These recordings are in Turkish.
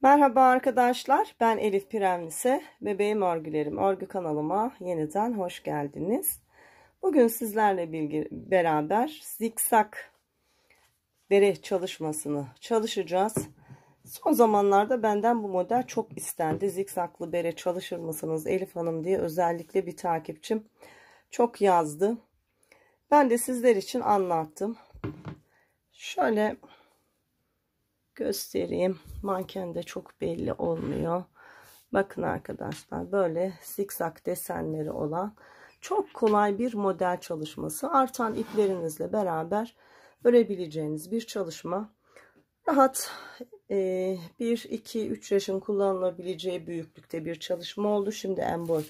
Merhaba arkadaşlar, ben Elif Piremlise, bebeğim örgülerim örgü kanalıma yeniden hoş geldiniz. Bugün sizlerle beraber zikzak bere çalışmasını çalışacağız. Son zamanlarda benden bu model çok istendi. Zikzaklı bere çalışır mısınız Elif Hanım diye özellikle bir takipçim çok yazdı. Ben de sizler için anlattım. Şöyle göstereyim. Mankende çok belli olmuyor. Bakın arkadaşlar, böyle zikzak desenleri olan çok kolay bir model çalışması. Artan iplerinizle beraber örebileceğiniz bir çalışma. Rahat 1, 2, 3 yaşın kullanılabileceği büyüklükte bir çalışma oldu. Şimdi en boy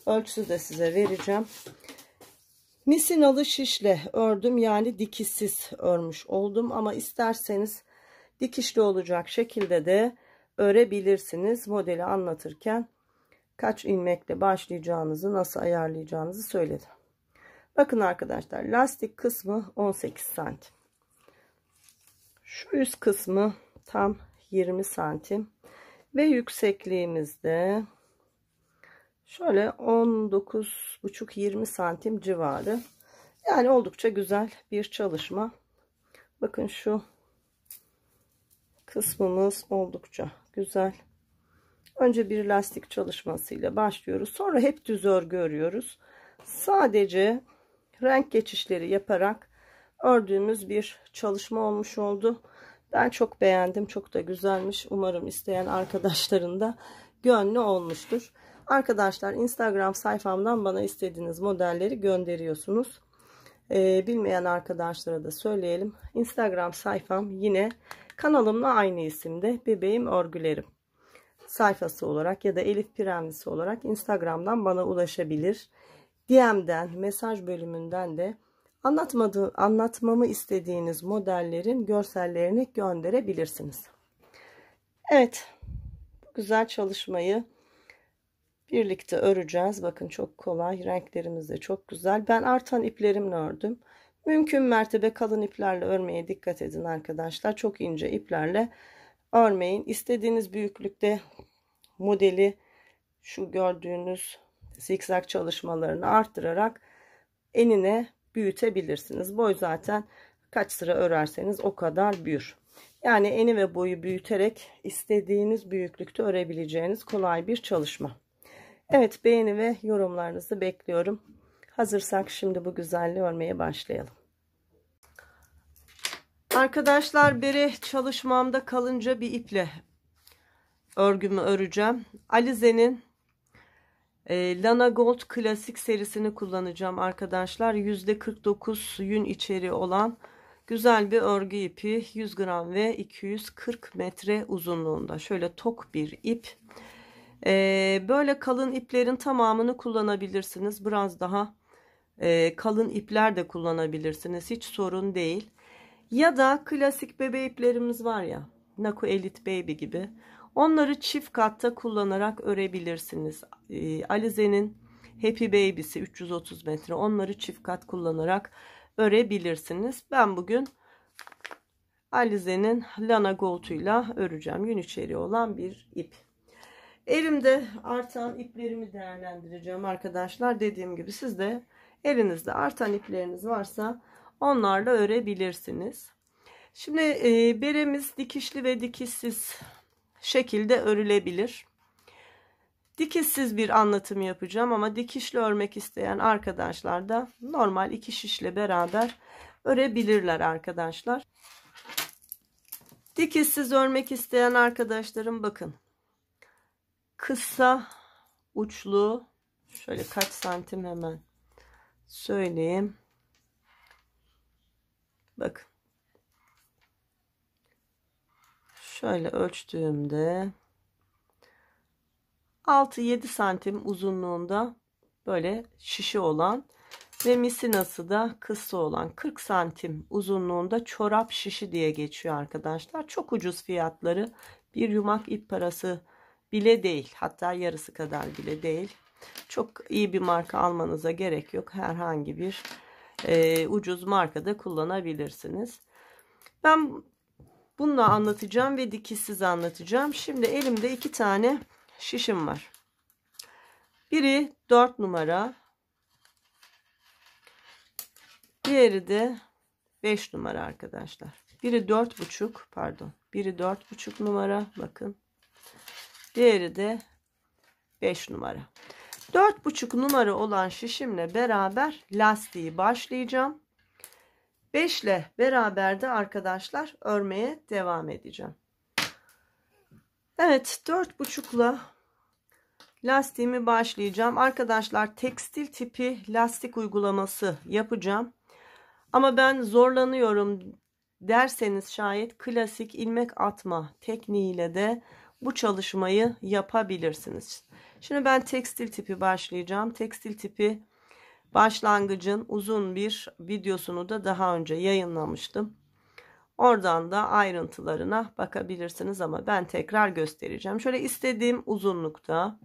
ölçüsü de size vereceğim. Misinalı şişle ördüm, yani dikişsiz örmüş oldum, ama isterseniz dikişli olacak şekilde de örebilirsiniz. Modeli anlatırken kaç ilmekle başlayacağınızı, nasıl ayarlayacağınızı söyledim. Bakın arkadaşlar, lastik kısmı 18 santim. Şu üst kısmı tam 20 santim ve yüksekliğimizde şöyle 19,5-20 santim civarı. Yani oldukça güzel bir çalışma. Bakın şu kısmımız oldukça güzel. Önce bir lastik çalışmasıyla başlıyoruz. Sonra hep düz örgü örüyoruz. Sadece renk geçişleri yaparak ördüğümüz bir çalışma olmuş oldu. Ben çok beğendim. Çok da güzelmiş. Umarım isteyen arkadaşların da gönlü olmuştur. Arkadaşlar, Instagram sayfamdan bana istediğiniz modelleri gönderiyorsunuz. Bilmeyen arkadaşlara da söyleyelim. Instagram sayfam yine kanalımla aynı isimde, bebeğim örgülerim sayfası olarak ya da Elif Piremlisi olarak Instagram'dan bana ulaşabilir. DM'den, mesaj bölümünden de anlatmamı istediğiniz modellerin görsellerini gönderebilirsiniz. Evet, bu güzel çalışmayı birlikte öreceğiz. Bakın, çok kolay, renklerimiz de çok güzel. Ben artan iplerimle ördüm. Mümkün mertebe kalın iplerle örmeye dikkat edin arkadaşlar. Çok ince iplerle örmeyin. İstediğiniz büyüklükte modeli, şu gördüğünüz zikzak çalışmalarını arttırarak enine büyütebilirsiniz. Boy zaten kaç sıra örerseniz o kadar büyür. Yani eni ve boyu büyüterek istediğiniz büyüklükte örebileceğiniz kolay bir çalışma. Evet, beğeni ve yorumlarınızı bekliyorum. Hazırsak şimdi bu güzelliği örmeye başlayalım. Arkadaşlar, bere çalışmamda kalınca bir iple örgümü öreceğim. Alize'nin Lana Gold Klasik serisini kullanacağım arkadaşlar. %49 yün içeriği olan güzel bir örgü ipi. 100 gram ve 240 metre uzunluğunda. Şöyle tok bir ip. Böyle kalın iplerin tamamını kullanabilirsiniz. Biraz daha kalın ipler de kullanabilirsiniz. Hiç sorun değil. Ya da klasik bebe iplerimiz var ya, Naku Elite Baby gibi. Onları çift katta kullanarak örebilirsiniz. Alize'nin Happy Baby'si 330 metre. Onları çift kat kullanarak örebilirsiniz. Ben bugün Alize'nin Lana Gold'uyla öreceğim. Yün içeriği olan bir ip. Elimde artan iplerimi değerlendireceğim arkadaşlar. Dediğim gibi siz de elinizde artan ipleriniz varsa onlarla örebilirsiniz. Şimdi beremiz dikişli ve dikişsiz şekilde örülebilir. Dikişsiz bir anlatım yapacağım, ama dikişli örmek isteyen arkadaşlar da normal iki şişle beraber örebilirler arkadaşlar. Dikişsiz örmek isteyen arkadaşlarım, bakın, kısa uçlu, şöyle kaç santim hemen söyleyeyim. Bakın, şöyle ölçtüğümde 6-7 santim uzunluğunda böyle şişi olan ve misinası da kısa olan 40 santim uzunluğunda çorap şişi diye geçiyor arkadaşlar. Çok ucuz fiyatları, bir yumak ip parası bile değil, hatta yarısı kadar bile değil. Çok iyi bir marka almanıza gerek yok. Herhangi bir ucuz markada kullanabilirsiniz. Ben Bununla anlatacağım ve dikişsiz anlatacağım. Şimdi elimde 2 tane şişim var. Biri 4 numara. Diğeri de 5 numara arkadaşlar. Biri 4,5, pardon. Biri 4,5 numara. Bakın. Diğeri de 5 numara. 4,5 numara olan şişimle beraber lastiği başlayacağım. 5 ile beraber de arkadaşlar örmeye devam edeceğim. Evet, 4,5 ile lastiğimi başlayacağım. Arkadaşlar tekstil tipi lastik uygulaması yapacağım. Ama ben zorlanıyorum derseniz şayet klasik ilmek atma tekniğiyle de bu çalışmayı yapabilirsiniz. Şimdi ben tekstil tipi başlayacağım. Tekstil tipi başlangıcın uzun bir videosunu da daha önce yayınlamıştım. Oradan da ayrıntılarına bakabilirsiniz ama ben tekrar göstereceğim. Şöyle istediğim uzunlukta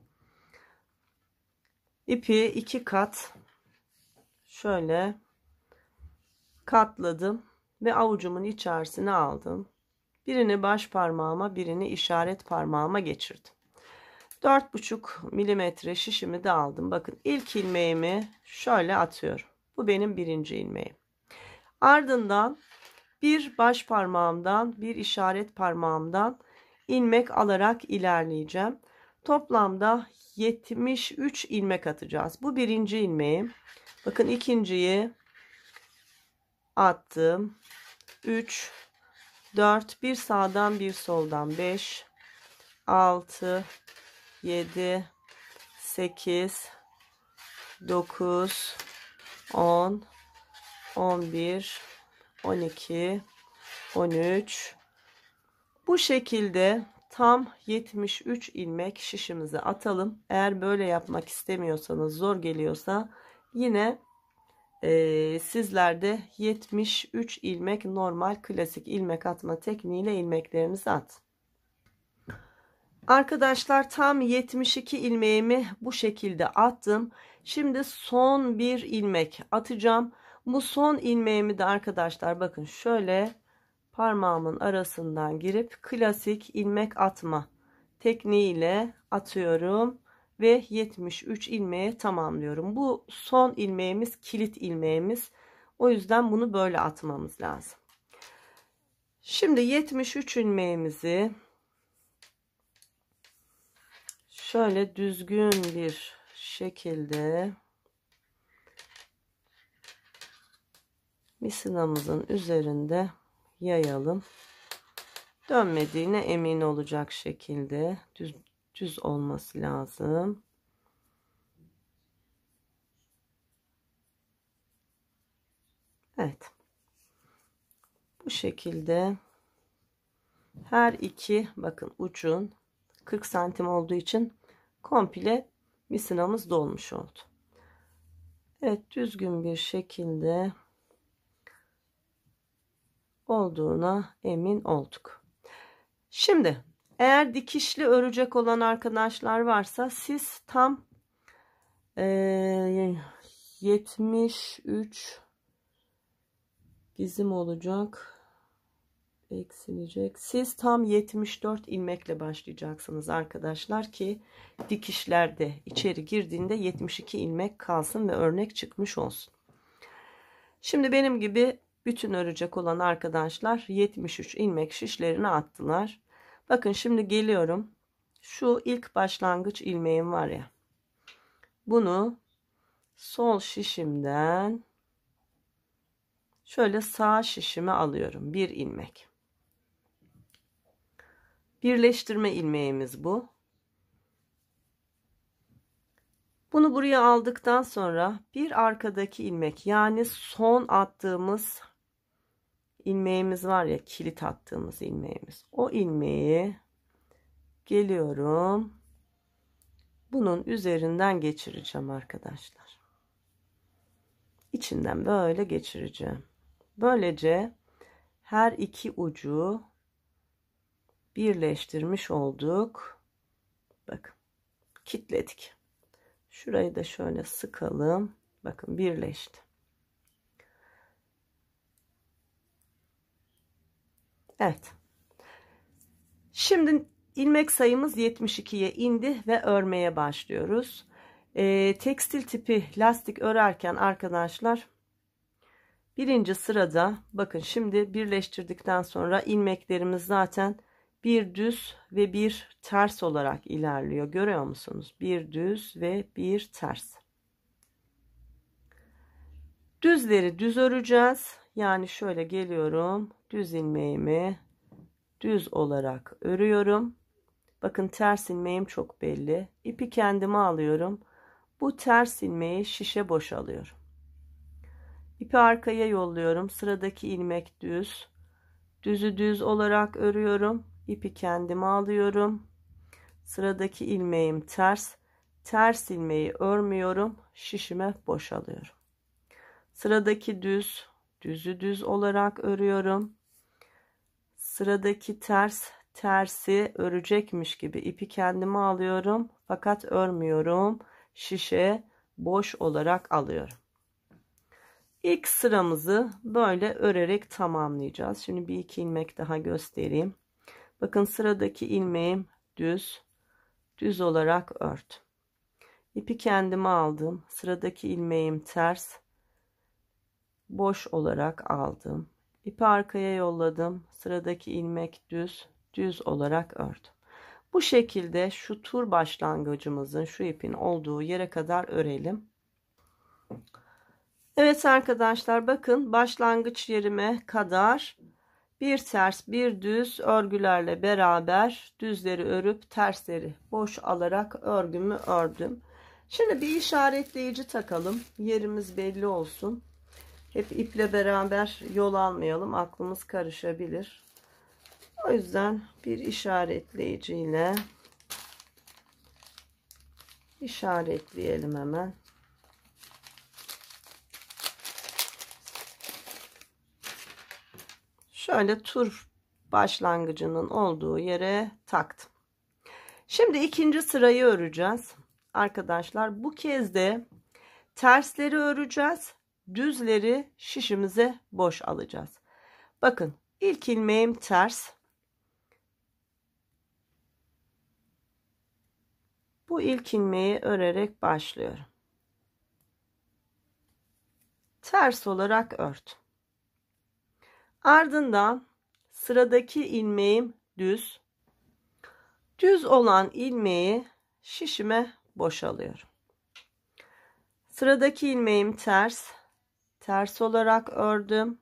ipi 2 kat şöyle katladım ve avucumun içerisine aldım. Birini baş parmağıma, birini işaret parmağıma geçirdim. 4,5 milimetre şişimi de aldım. Bakın ilk ilmeğimi şöyle atıyorum. Bu benim birinci ilmeğim. Ardından bir baş parmağımdan, bir işaret parmağımdan ilmek alarak ilerleyeceğim. Toplamda 73 ilmek atacağız. Bu birinci ilmeğim. Bakın ikinciyi attım. 3, 4, bir sağdan bir soldan 5, 6, 7, 8, 9, 10, 11, 12, 13. Bu şekilde tam 73 ilmek şişimizi atalım. Eğer böyle yapmak istemiyorsanız, zor geliyorsa yine sizler de 73 ilmek normal klasik ilmek atma tekniğiyle ilmeklerinizi at. Arkadaşlar tam 72 ilmeğimi bu şekilde attım. Şimdi son bir ilmek atacağım. Bu son ilmeğimi de arkadaşlar bakın şöyle parmağımın arasından girip klasik ilmek atma tekniğiyle atıyorum ve 73 ilmeğe tamamlıyorum. Bu son ilmeğimiz kilit ilmeğimiz. O yüzden bunu böyle atmamız lazım. Şimdi 73 ilmeğimizi şöyle düzgün bir şekilde misinamızın üzerinde yayalım. Dönmediğine emin olacak şekilde düz olması lazım. Evet. Bu şekilde her iki bakın ucun 40 santim olduğu için komple misinamız dolmuş oldu. Evet, düzgün bir şekilde olduğuna emin olduk. Şimdi eğer dikişli örecek olan arkadaşlar varsa siz tam 73 bizim olacak, eksilecek. Siz tam 74 ilmekle başlayacaksınız arkadaşlar ki dikişlerde içeri girdiğinde 72 ilmek kalsın ve örnek çıkmış olsun. Şimdi benim gibi bütün örecek olan arkadaşlar 73 ilmek şişlerini attılar. Bakın şimdi geliyorum. Şu ilk başlangıç ilmeğim var ya. Bunu sol şişimden şöyle sağ şişime alıyorum. Bir ilmek. Birleştirme ilmeğimiz bu. Bunu buraya aldıktan sonra bir arkadaki ilmek, yani son attığımız ilmeğimiz var ya, kilit attığımız ilmeğimiz. O ilmeği geliyorum. Bunun üzerinden geçireceğim arkadaşlar. İçinden böyle geçireceğim. Böylece her iki ucu birleştirmiş olduk. Bakın kilitledik. Şurayı da şöyle sıkalım. Bakın birleşti. Evet. Şimdi ilmek sayımız 72'ye indi ve örmeye başlıyoruz. Tekstil tipi lastik örerken arkadaşlar birinci sırada bakın, şimdi birleştirdikten sonra ilmeklerimiz zaten bir düz ve bir ters olarak ilerliyor. Görüyor musunuz? Bir düz ve bir ters. Düzleri düz öreceğiz. Yani şöyle geliyorum. Düz ilmeğimi düz olarak örüyorum. Bakın ters ilmeğim çok belli. İpi kendime alıyorum. Bu ters ilmeği şişe boşalıyorum. İpi arkaya yolluyorum. Sıradaki ilmek düz. Düzü düz olarak örüyorum. İpi kendime alıyorum. Sıradaki ilmeğim ters. Ters ilmeği örmüyorum. Şişime boşalıyorum. Sıradaki düz. Düzü düz olarak örüyorum. Sıradaki ters. Tersi örecekmiş gibi ipi kendime alıyorum. Fakat örmüyorum. Şişe boş olarak alıyorum. İlk sıramızı böyle örerek tamamlayacağız. Şimdi bir iki ilmek daha göstereyim. Bakın sıradaki ilmeğim düz. Düz olarak ört. İpi kendime aldım. Sıradaki ilmeğim ters. Boş olarak aldım. İpi arkaya yolladım. Sıradaki ilmek düz. Düz olarak ördüm. Bu şekilde şu tur başlangıcımızın, şu ipin olduğu yere kadar örelim. Evet arkadaşlar, bakın başlangıç yerime kadar bir ters bir düz örgülerle beraber düzleri örüp tersleri boş alarak örgümü ördüm. Şimdi bir işaretleyici takalım. Yerimiz belli olsun. Hep iple beraber yol almayalım. Aklımız karışabilir. O yüzden bir işaretleyici ile işaretleyelim hemen. Şöyle tur başlangıcının olduğu yere taktım. Şimdi ikinci sırayı öreceğiz. Arkadaşlar bu kez de tersleri öreceğiz. Düzleri şişimize boş alacağız. Bakın ilk ilmeğim ters. Bu ilk ilmeği örerek başlıyorum. Ters olarak ört. Ardından sıradaki ilmeğim düz. Düz olan ilmeği şişime boşalıyorum. Sıradaki ilmeğim ters. Ters olarak ördüm.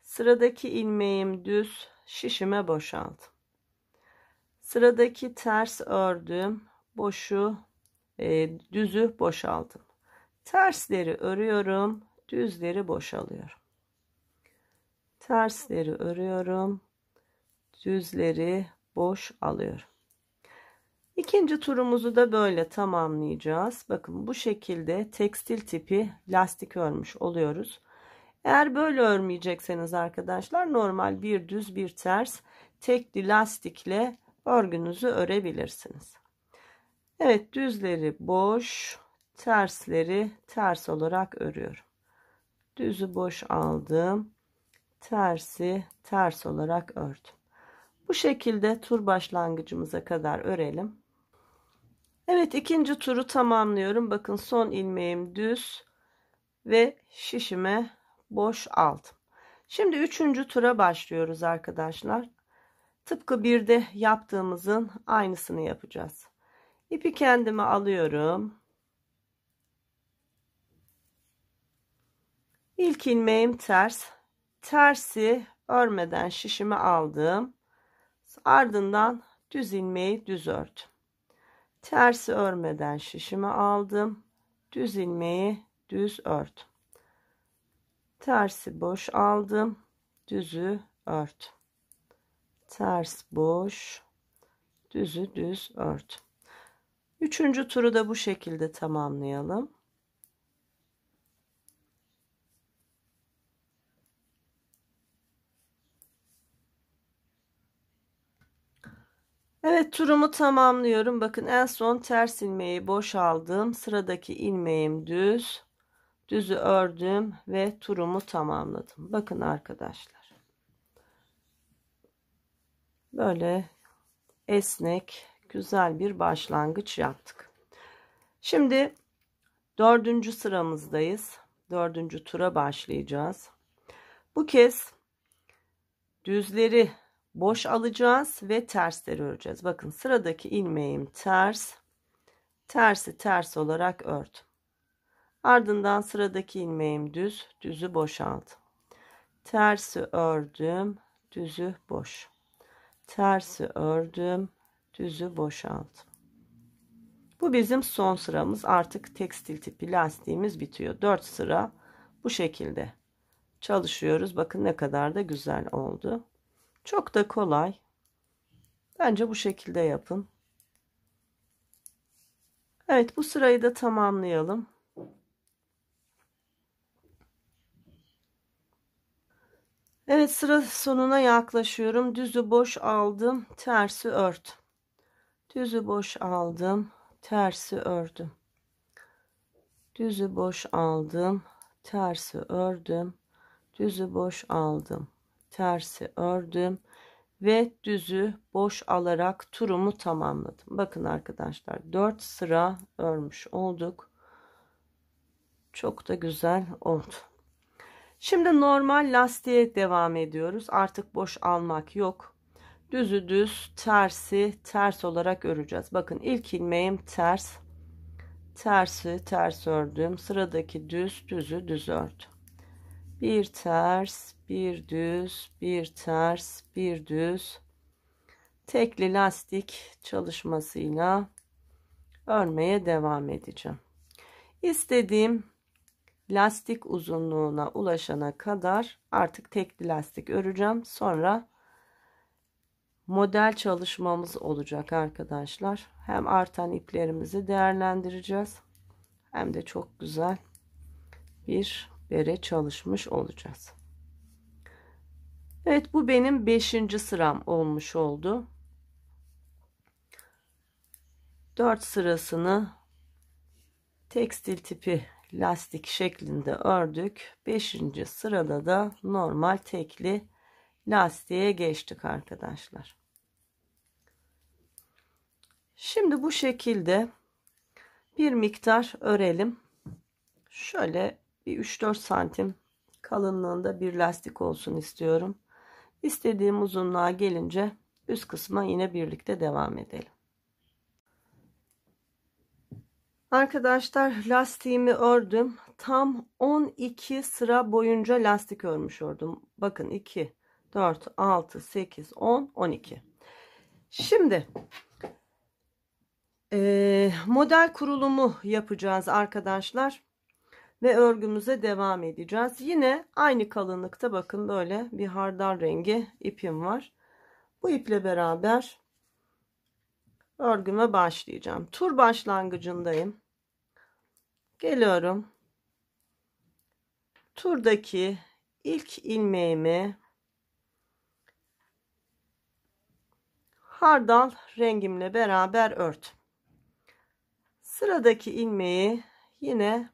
Sıradaki ilmeğim düz. Şişime boşaldım. Sıradaki ters ördüm. Düzü boşaldım. Tersleri örüyorum. Düzleri boşalıyorum. Tersleri örüyorum. Düzleri boş alıyorum. İkinci turumuzu da böyle tamamlayacağız. Bakın bu şekilde tekstil tipi lastik örmüş oluyoruz. Eğer böyle örmeyecekseniz arkadaşlar normal bir düz bir ters tekli lastikle örgünüzü örebilirsiniz. Evet, düzleri boş, tersleri ters olarak örüyorum. Düzü boş aldım. Tersi ters olarak ördüm. Bu şekilde tur başlangıcımıza kadar örelim. Evet, ikinci turu tamamlıyorum. Bakın son ilmeğim düz ve şişime boş aldım. Şimdi üçüncü tura başlıyoruz arkadaşlar. Tıpkı bir de yaptığımızın aynısını yapacağız. İpi kendime alıyorum. İlk ilmeğim ters. Tersi örmeden şişimi aldım. Ardından düz ilmeği düz ördüm. Tersi örmeden şişimi aldım. Düz ilmeği düz ördüm. Tersi boş aldım. Düzü ördüm. Ters boş. Düzü düz ördüm. Üçüncü turu da bu şekilde tamamlayalım. Evet, turumu tamamlıyorum. Bakın en son ters ilmeği boş aldım. Sıradaki ilmeğim düz. Düzü ördüm ve turumu tamamladım. Bakın arkadaşlar. Böyle esnek, güzel bir başlangıç yaptık. Şimdi 4. sıramızdayız. 4. tura başlayacağız. Bu kez düzleri boş alacağız ve tersleri öreceğiz. Bakın sıradaki ilmeğim ters, tersi ters olarak ördüm. Ardından sıradaki ilmeğim düz, düzü boşaldım. Tersi ördüm, düzü boş. Tersi ördüm, düzü boşaldım. Bu bizim son sıramız. Artık tekstil tipi lastiğimiz bitiyor. 4 sıra bu şekilde çalışıyoruz. Bakın ne kadar da güzel oldu. Çok da kolay. Bence bu şekilde yapın. Evet, bu sırayı da tamamlayalım. Evet, sıra sonuna yaklaşıyorum. Düzü boş aldım, tersi ördüm. Düzü boş aldım, tersi ördüm. Düzü boş aldım, tersi ördüm. Düzü boş aldım, tersi ördüm ve düzü boş alarak turumu tamamladım. Bakın arkadaşlar, 4 sıra örmüş olduk. Çok da güzel oldu. Şimdi normal lastiğe devam ediyoruz. Artık boş almak yok. Düzü düz, tersi ters olarak öreceğiz. Bakın ilk ilmeğim ters, tersi ters ördüm. Sıradaki düz, düzü düz ördüm. Bir ters, bir düz, bir ters, bir düz. Tekli lastik çalışmasıyla örmeye devam edeceğim. İstediğim lastik uzunluğuna ulaşana kadar artık tekli lastik öreceğim. Sonra model çalışmamız olacak arkadaşlar. Hem artan iplerimizi değerlendireceğiz, hem de çok güzel bir bere çalışmış olacağız. Evet, bu benim 5. sıram olmuş oldu. 4 sırasını tekstil tipi lastik şeklinde ördük. 5. sırada da normal tekli lastiğe geçtik arkadaşlar. Şimdi bu şekilde bir miktar örelim. Şöyle bir 3-4 santim kalınlığında bir lastik olsun istiyorum. İstediğim uzunluğa gelince üst kısma yine birlikte devam edelim. Arkadaşlar, lastiğimi ördüm. Tam 12 sıra boyunca lastik örmüş oldum. Bakın 2, 4, 6, 8, 10, 12. Şimdi model kurulumu yapacağız arkadaşlar. Ve örgümüze devam edeceğiz. Yine aynı kalınlıkta bakın böyle bir hardal rengi ipim var. Bu iple beraber örgüme başlayacağım. Tur başlangıcındayım. Geliyorum. Turdaki ilk ilmeğimi hardal rengimle beraber ördüm. Sıradaki ilmeği yine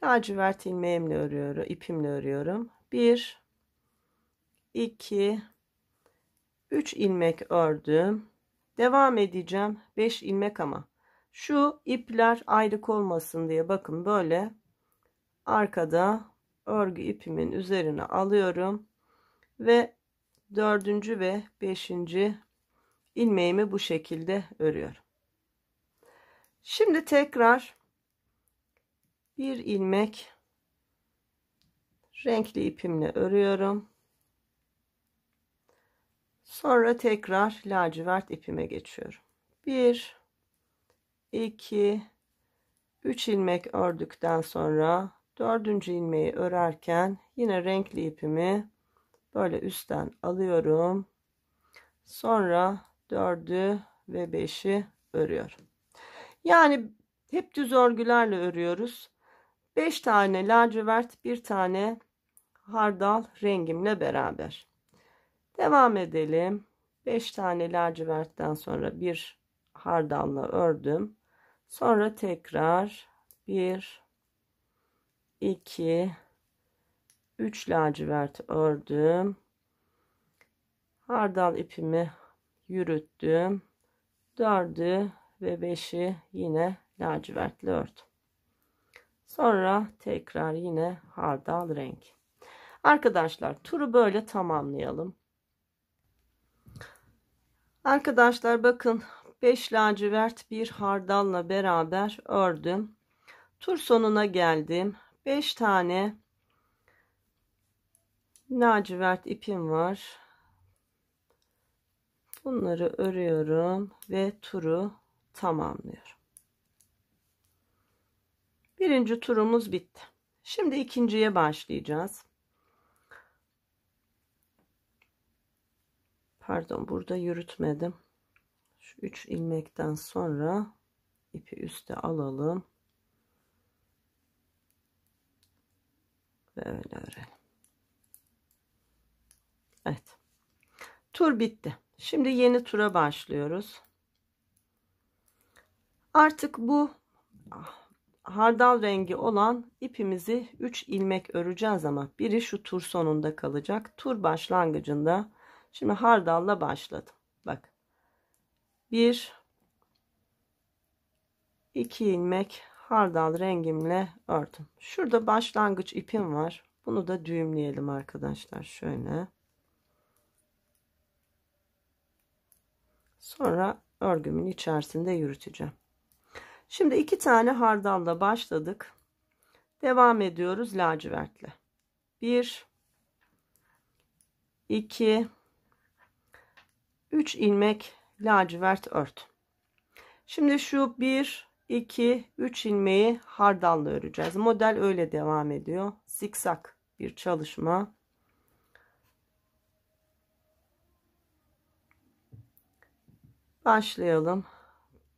lacivert ilmeğimle örüyorum, ipimle örüyorum. 1, 2, 3 ilmek ördüm. Devam edeceğim. 5 ilmek ama şu ipler ayrık olmasın diye bakın böyle arkada örgü ipimin üzerine alıyorum ve 4. ve 5. ilmeğimi bu şekilde örüyorum. Şimdi tekrar bir ilmek renkli ipimle örüyorum. Sonra tekrar lacivert ipime geçiyorum. 1, 2, 3 ilmek ördükten sonra 4. ilmeği örerken yine renkli ipimi böyle üstten alıyorum. Sonra 4'ü ve 5'i örüyorum. Yani hep düz örgülerle örüyoruz. 5 tane lacivert, 1 tane hardal rengimle beraber. Devam edelim. 5 tane lacivertten sonra bir hardalla ördüm. Sonra tekrar 1, 2, 3 lacivert ördüm. Hardal ipimi yürüttüm. 4'ü ve 5'i yine lacivertle ördüm. Sonra tekrar yine hardal renk. Arkadaşlar turu böyle tamamlayalım. Arkadaşlar bakın 5 lacivert bir hardalla beraber ördüm. Tur sonuna geldim. 5 tane lacivert ipim var. Bunları örüyorum ve turu tamamlıyorum. Birinci turumuz bitti. Şimdi ikinciye başlayacağız. Pardon, burada yürütmedim. Şu 3 ilmekten sonra ipi üste alalım. Ve öyle örelim. Evet. Tur bitti. Şimdi yeni tura başlıyoruz. Artık bu hardal rengi olan ipimizi 3 ilmek öreceğiz ama biri şu tur sonunda kalacak. Tur başlangıcında şimdi hardalla başladım. Bak. 1 2 ilmek hardal rengimle ördüm. Şurada başlangıç ipim var. Bunu da düğümleyelim arkadaşlar. Şöyle. Sonra örgümün içerisinde yürüteceğim. Şimdi 2 tane hardalla başladık. Devam ediyoruz lacivertle. 1 2 3 ilmek lacivert ördüm. Şimdi şu 1 2 3 ilmeği hardalla öreceğiz. Model öyle devam ediyor. Zikzak bir çalışma. Başlayalım.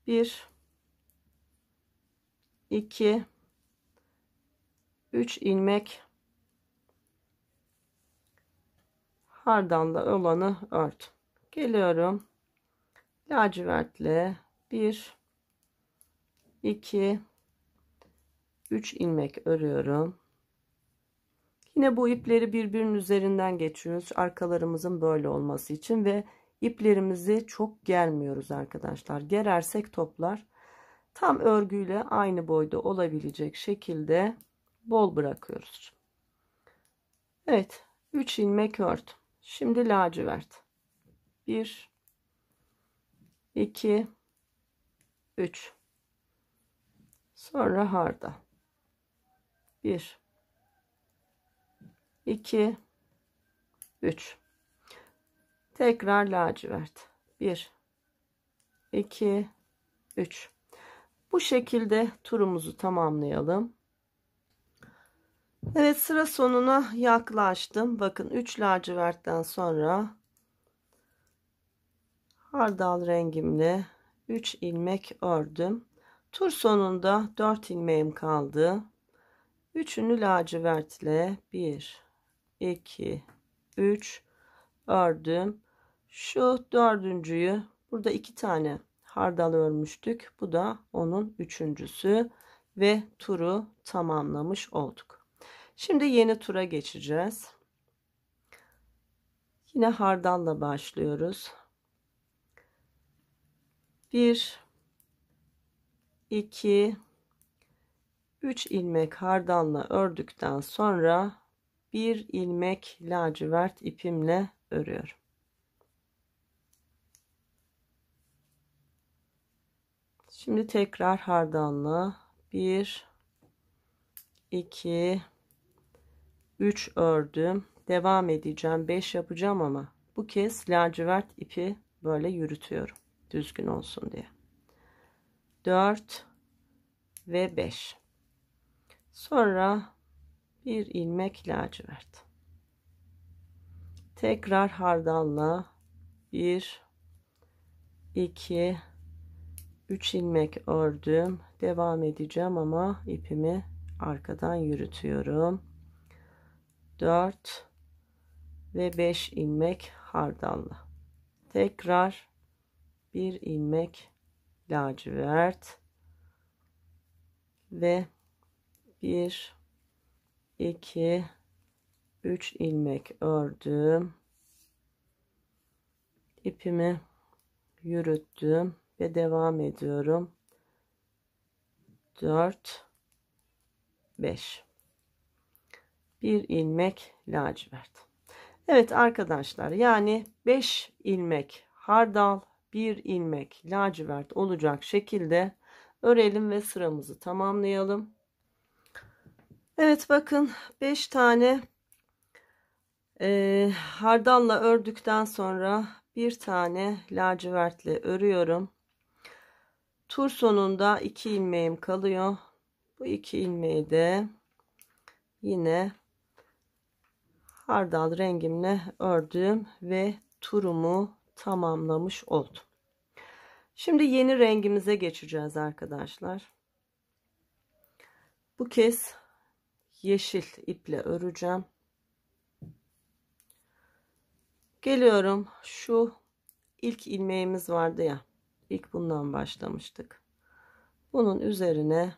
1 2 3 ilmek hardalla olanı ördüm. Geliyorum. Lacivertle 1 2 3 ilmek örüyorum. Yine bu ipleri birbirinin üzerinden geçiyoruz. Arkalarımızın böyle olması için ve iplerimizi çok germiyoruz arkadaşlar. Gerersek toplar. Tam örgüyle aynı boyda olabilecek şekilde bol bırakıyoruz. Evet, 3 ilmek ördüm. Şimdi lacivert. 1 2 3. Sonra hardal. 1 2 3. Tekrar lacivert. 1 2 3. Bu şekilde turumuzu tamamlayalım. Evet, sıra sonuna yaklaştım. Bakın 3 lacivertten sonra hardal rengimle 3 ilmek ördüm. Tur sonunda 4 ilmeğim kaldı. Üçünü lacivertle 1 2 3 ördüm. Şu dördüncüyü, burada 2 tane hardal örmüştük. Bu da onun üçüncüsü ve turu tamamlamış olduk. Şimdi yeni tura geçeceğiz. Yine hardalla başlıyoruz. 1 2 3 ilmek hardalla ördükten sonra bir ilmek lacivert ipimle örüyorum. Şimdi tekrar hardalla 1 2 3 ördüm. Devam edeceğim. 5 yapacağım ama bu kez lacivert ipi böyle yürütüyorum. Düzgün olsun diye. 4 ve 5. Sonra bir ilmek lacivert. Tekrar hardalla 1 2 3 ilmek ördüm. Devam edeceğim ama ipimi arkadan yürütüyorum. 4 ve 5 ilmek hardalla. Tekrar bir ilmek lacivert ve 1 2 3 ilmek ördüm. İpimi yürüttüm ve devam ediyorum. 4 5 bir ilmek lacivert. Evet arkadaşlar, yani 5 ilmek hardal, 1 ilmek lacivert olacak şekilde örelim ve sıramızı tamamlayalım. Evet bakın, 5 tane hardalla ördükten sonra bir tane lacivertle örüyorum. Tur sonunda 2 ilmeğim kalıyor. Bu 2 ilmeği de yine hardal rengimle ördüm ve turumu tamamlamış oldum. Şimdi yeni rengimize geçeceğiz arkadaşlar. Bu kez yeşil iple öreceğim. Geliyorum, şu ilk ilmeğimiz vardı ya, ilk bundan başlamıştık. Bunun üzerine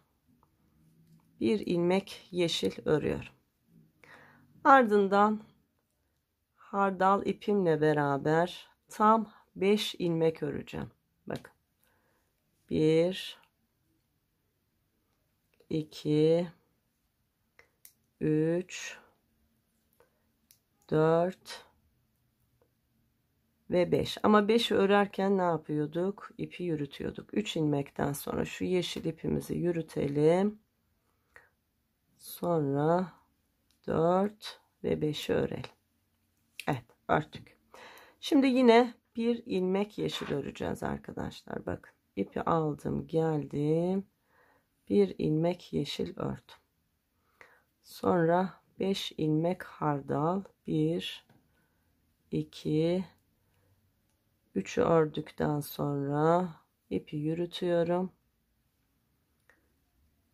bir ilmek yeşil örüyorum. Ardından hardal ipimle beraber tam 5 ilmek öreceğim. Bakın. 1 2 3 4 ve 5. Ama 5'i örerken ne yapıyorduk? İpi yürütüyorduk. 3 ilmekten sonra şu yeşil ipimizi yürütelim. Sonra 4 ve 5'i örelim. Evet, örttük. Şimdi yine bir ilmek yeşil öreceğiz arkadaşlar. Bakın, ipi aldım, geldim. Bir ilmek yeşil ördüm. Sonra 5 ilmek hardal. 1 2 3'ü ördükten sonra ipi yürütüyorum.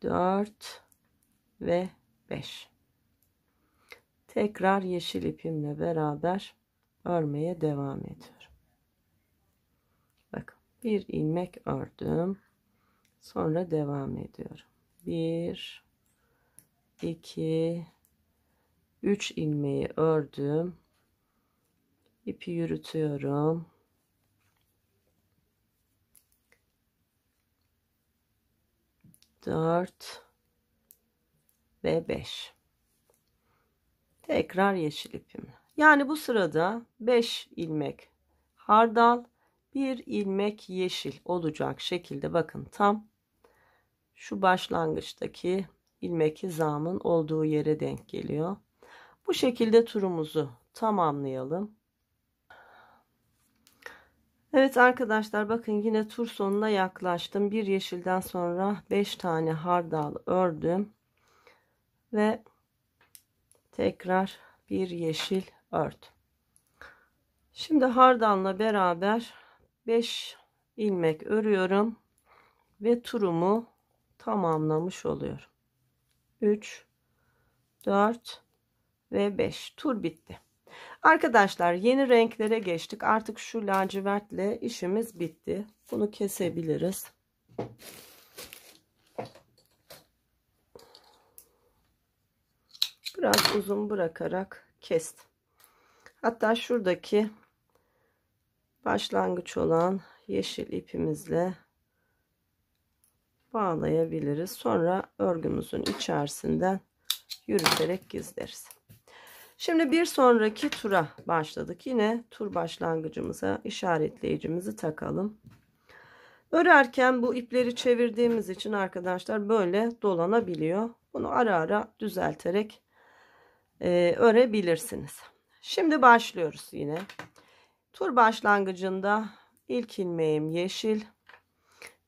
4 ve 5. Tekrar yeşil ipimle beraber örmeye devam ediyorum. Bakın, bir ilmek ördüm. Sonra devam ediyorum. 1 2 3 ilmeği ördüm. İpi yürütüyorum. 4 ve 5. Tekrar yeşil ipim. Yani bu sırada 5 ilmek hardal, 1 ilmek yeşil olacak şekilde, bakın tam şu başlangıçtaki ilmek hizamın olduğu yere denk geliyor. Bu şekilde turumuzu tamamlayalım. Evet arkadaşlar, bakın yine tur sonuna yaklaştım. Bir yeşilden sonra 5 tane hardal ördüm ve tekrar bir yeşil ördüm. Şimdi hardalla beraber 5 ilmek örüyorum ve turumu tamamlamış oluyorum. 3 4 ve 5 tur bitti. Arkadaşlar, yeni renklere geçtik. Artık şu lacivertle işimiz bitti. Bunu kesebiliriz. Biraz uzun bırakarak kestim. Hatta şuradaki başlangıç olan yeşil ipimizle bağlayabiliriz. Sonra örgümüzün içerisinden yürüterek gizleriz. Şimdi bir sonraki tura başladık. Yine tur başlangıcımıza işaretleyicimizi takalım. Örerken bu ipleri çevirdiğimiz için arkadaşlar böyle dolanabiliyor. Bunu ara ara düzelterek örebilirsiniz. Şimdi başlıyoruz yine. Tur başlangıcında ilk ilmeğim yeşil,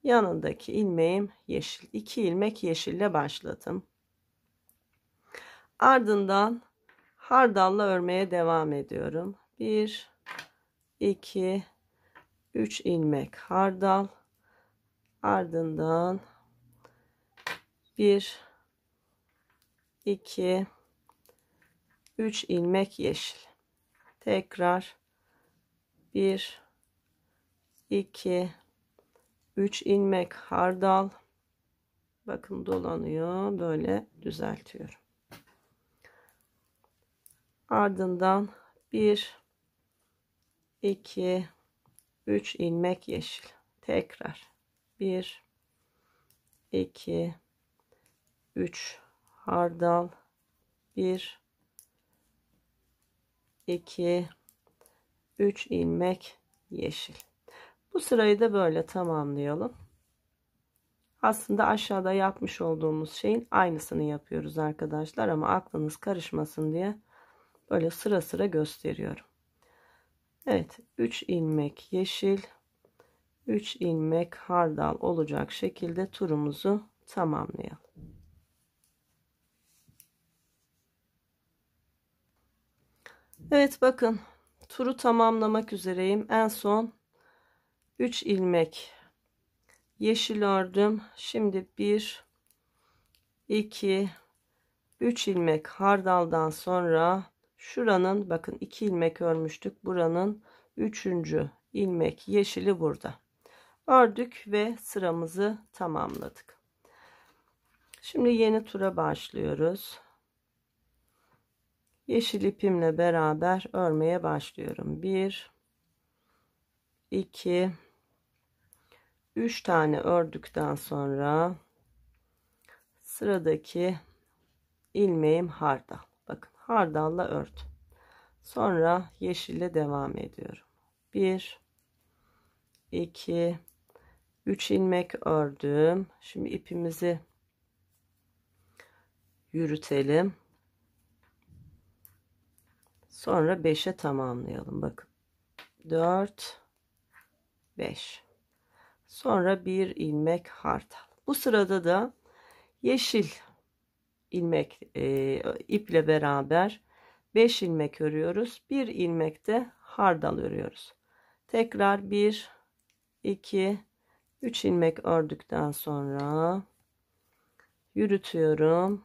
yanındaki ilmeğim yeşil. 2 ilmek yeşille başladım. Ardından hardalla örmeye devam ediyorum. 1 2 3 ilmek hardal, ardından 1 2 3 ilmek yeşil. Tekrar 1 2 3 ilmek hardal. Bakın dolanıyor, böyle düzeltiyorum. Ardından 1 2 3 ilmek yeşil. Tekrar 1 2 3 hardal, 1 2 3 ilmek yeşil. Bu sırayı da böyle tamamlayalım. Aslında aşağıda yapmış olduğumuz şeyin aynısını yapıyoruz arkadaşlar, ama aklınız karışmasın diye böyle sıra sıra gösteriyorum. Evet, 3 ilmek yeşil, 3 ilmek hardal olacak şekilde turumuzu tamamlayalım. Evet, bakın turu tamamlamak üzereyim. En son 3 ilmek yeşil ördüm. Şimdi 1 2 3 ilmek hardaldan sonra şuranın, bakın 2 ilmek örmüştük, buranın 3. ilmek yeşili burada ördük ve sıramızı tamamladık. Şimdi yeni tura başlıyoruz. Yeşil ipimle beraber örmeye başlıyorum. 1 2 3 tane ördükten sonra sıradaki ilmeğim hardal. Bakın hardalla ördüm. Sonra yeşille devam ediyorum. 1 2 3 ilmek ördüm. Şimdi ipimizi yürütelim. Sonra 5'e tamamlayalım. Bakın 4 5. Sonra bir ilmek hardal. Bu sırada da yeşil ilmek iple beraber 5 ilmek örüyoruz. Bir ilmek de hardal örüyoruz. Tekrar 1 2 3 ilmek ördükten sonra yürütüyorum.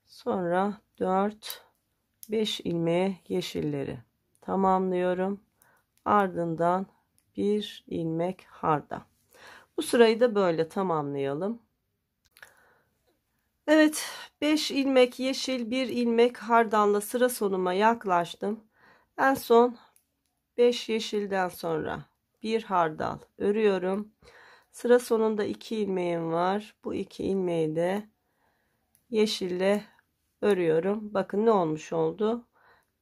Sonra 4 5 ilmeğe yeşilleri tamamlıyorum. Ardından bir ilmek hardal. Bu sırayı da böyle tamamlayalım. Evet, 5 ilmek yeşil, 1 ilmek hardalla sıra sonuma yaklaştım. En son 5 yeşilden sonra bir hardal örüyorum. Sıra sonunda 2 ilmeğim var. Bu 2 ilmeği de yeşille örüyorum. Bakın ne olmuş oldu?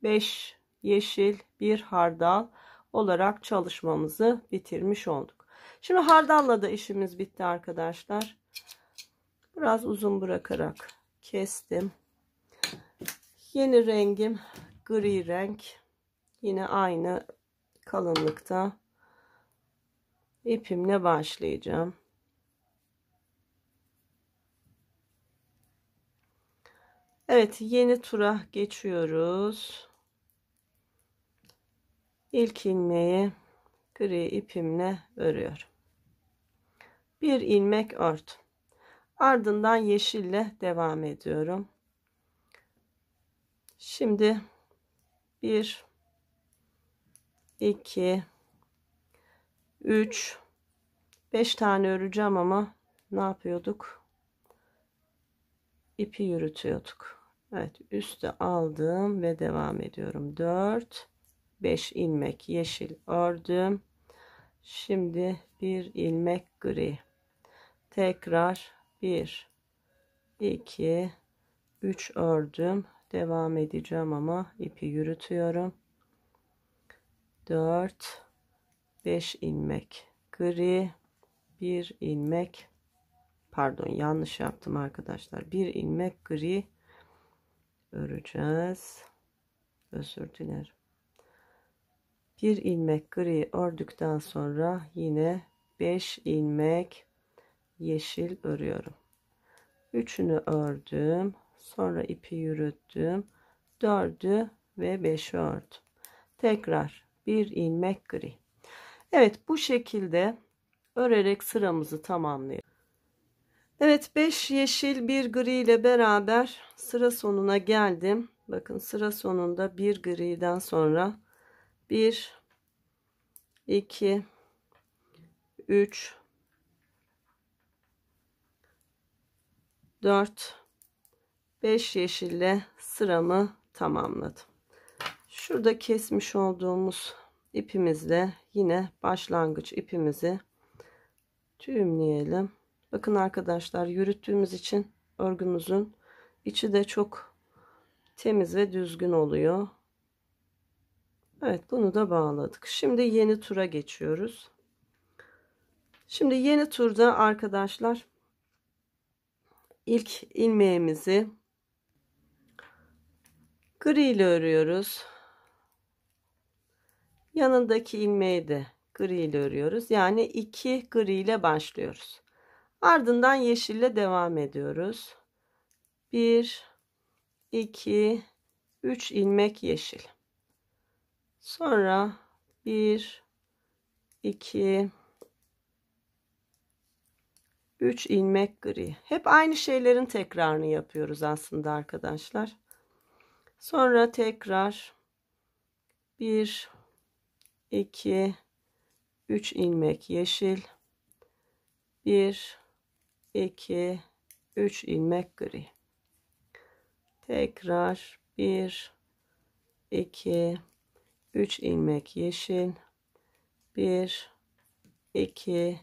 5 yeşil, 1 hardal olarak çalışmamızı bitirmiş olduk. Şimdi hardalla da işimiz bitti arkadaşlar. Biraz uzun bırakarak kestim. Yeni rengim gri renk. Yine aynı kalınlıkta ipimle başlayacağım. Evet, yeni tura geçiyoruz. İlk ilmeği gri ipimle örüyorum. Bir ilmek ördüm. Ardından yeşille devam ediyorum. Şimdi 1 2 3 5 tane öreceğim, ama ne yapıyorduk? İpi yürütüyorduk. Evet, üste aldım ve devam ediyorum. 4 5 ilmek yeşil ördüm. Şimdi bir ilmek gri. Tekrar 1 2 3 ördüm. Devam edeceğim ama ipi yürütüyorum. 4 5 ilmek gri, bir ilmek, pardon yanlış yaptım arkadaşlar, bir ilmek gri öreceğiz. Özür dilerim. Bir ilmek gri ördükten sonra yine 5 ilmek yeşil örüyorum. Üçünü ördüm. Sonra ipi yürüttüm. 4'ü ve 5'i ördüm. Tekrar bir ilmek gri. Evet, bu şekilde örerek sıramızı tamamlayalım. Evet, 5 yeşil bir gri ile beraber sıra sonuna geldim. Bakın sıra sonunda bir griden sonra 1 2 3 4 5 yeşille sıramı tamamladım. Şurada kesmiş olduğumuz ipimizle yine başlangıç ipimizi düğümleyelim. Bakın arkadaşlar, yürüttüğümüz için örgümüzün içi de çok temiz ve düzgün oluyor. Evet, bunu da bağladık. Şimdi yeni tura geçiyoruz. Şimdi yeni turda arkadaşlar ilk ilmeğimizi gri ile örüyoruz. Yanındaki ilmeği de gri ile örüyoruz. Yani 2 gri ile başlıyoruz. Ardından yeşille devam ediyoruz. 1, 2, 3 ilmek yeşil. Sonra 1, 2, 3 ilmek gri. Hep aynı şeylerin tekrarını yapıyoruz aslında arkadaşlar. Sonra tekrar 1, 2, 3 ilmek yeşil. 1, 2, 3 ilmek gri. Tekrar 1, 2, 3 ilmek yeşil. 1, 2,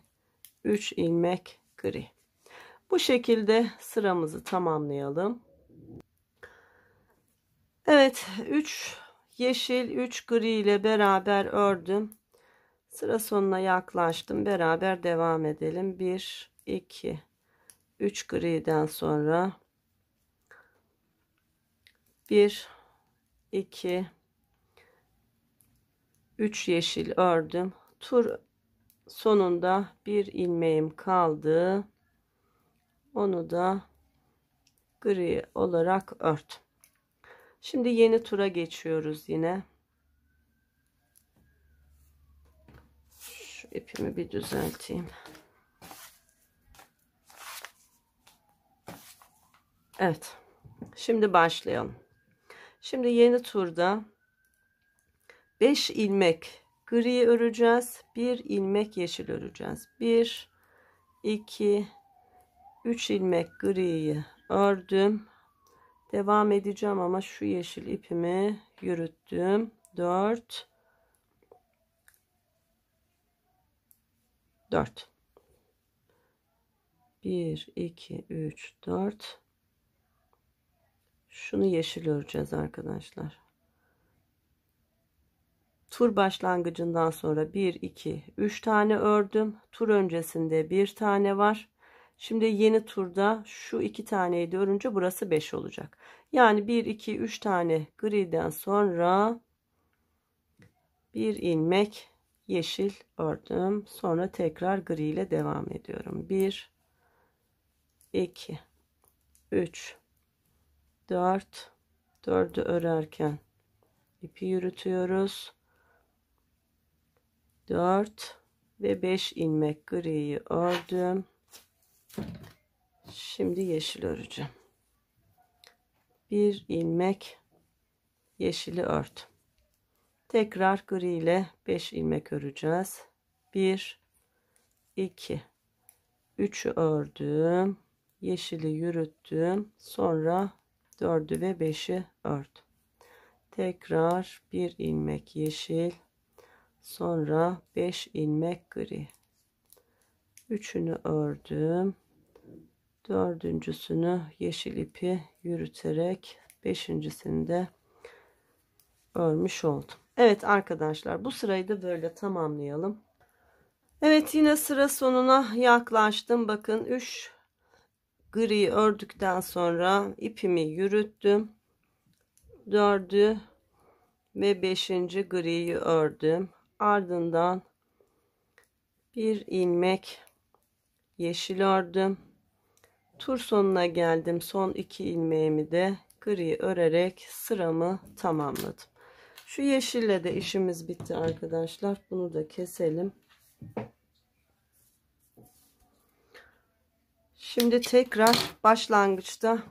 3 ilmek gri. Bu şekilde sıramızı tamamlayalım. Evet, 3 yeşil 3 gri ile beraber ördüm. Sıra sonuna yaklaştım. Beraber devam edelim. 1, 2, 3 griden sonra 1, 2, 3 yeşil ördüm. Tur sonunda bir ilmeğim kaldı. Onu da gri olarak ördüm. Şimdi yeni tura geçiyoruz yine. Şu ipimi bir düzelteyim. Evet. Şimdi başlayalım. Şimdi yeni turda 5 ilmek gri öreceğiz. 1 ilmek yeşil öreceğiz. 1, 2, 3 ilmek griyi ördüm. Devam edeceğim ama şu yeşil ipimi yürüttüm. 4, 1, 2, 3, 4. Şunu yeşil öreceğiz arkadaşlar. Tur başlangıcından sonra 1, 2, 3 tane ördüm. Tur öncesinde 1 tane var. Şimdi yeni turda şu 2 taneyi de örünce burası 5 olacak. Yani 1, 2, 3 tane griden sonra 1 ilmek yeşil ördüm. Sonra tekrar gri ile devam ediyorum. 1, 2, 3, 4. 4'ü örerken ipi yürütüyoruz. 4 ve 5 ilmek griyi ördüm. Şimdi yeşil öreceğim. 1 ilmek yeşili ördüm. Tekrar gri ile 5 ilmek öreceğiz. 1, 2, 3'ü ördüm. Yeşili yürüttüm. Sonra 4'ü ve 5'i ördüm. Tekrar 1 ilmek yeşil. Sonra 5 ilmek gri. 3'ünü ördüm. 4.'sünü yeşil ipi yürüterek 5.'sini de örmüş oldum. Evet arkadaşlar, bu sırayı da böyle tamamlayalım. Evet, yine sıra sonuna yaklaştım. Bakın 3 gri ördükten sonra ipimi yürüttüm. 4'ü ve 5. griyi ördüm. Ardından bir ilmek yeşil ördüm. Tur sonuna geldim. Son 2 ilmeğimi de gri örerek sıramı tamamladım. Şu yeşille de işimiz bitti arkadaşlar. Bunu da keselim. Şimdi tekrar başlangıçta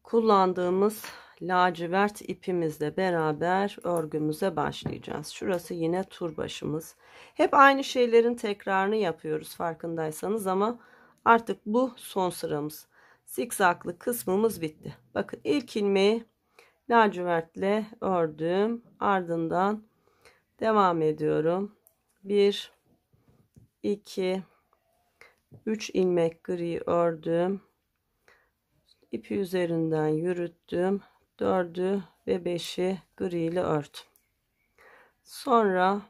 kullandığımız lacivert ipimizle beraber örgümüze başlayacağız. Şurası yine tur başımız. Hep aynı şeylerin tekrarını yapıyoruz farkındaysanız, ama artık bu son sıramız. Zikzaklı kısmımız bitti. Bakın ilk ilmeği lacivertle ördüm. Ardından Devam ediyorum. 1 2 3 ilmek gri ördüm. İpi üzerinden yürüttüm. 4'ü ve 5'i gri ile ördüm. Sonra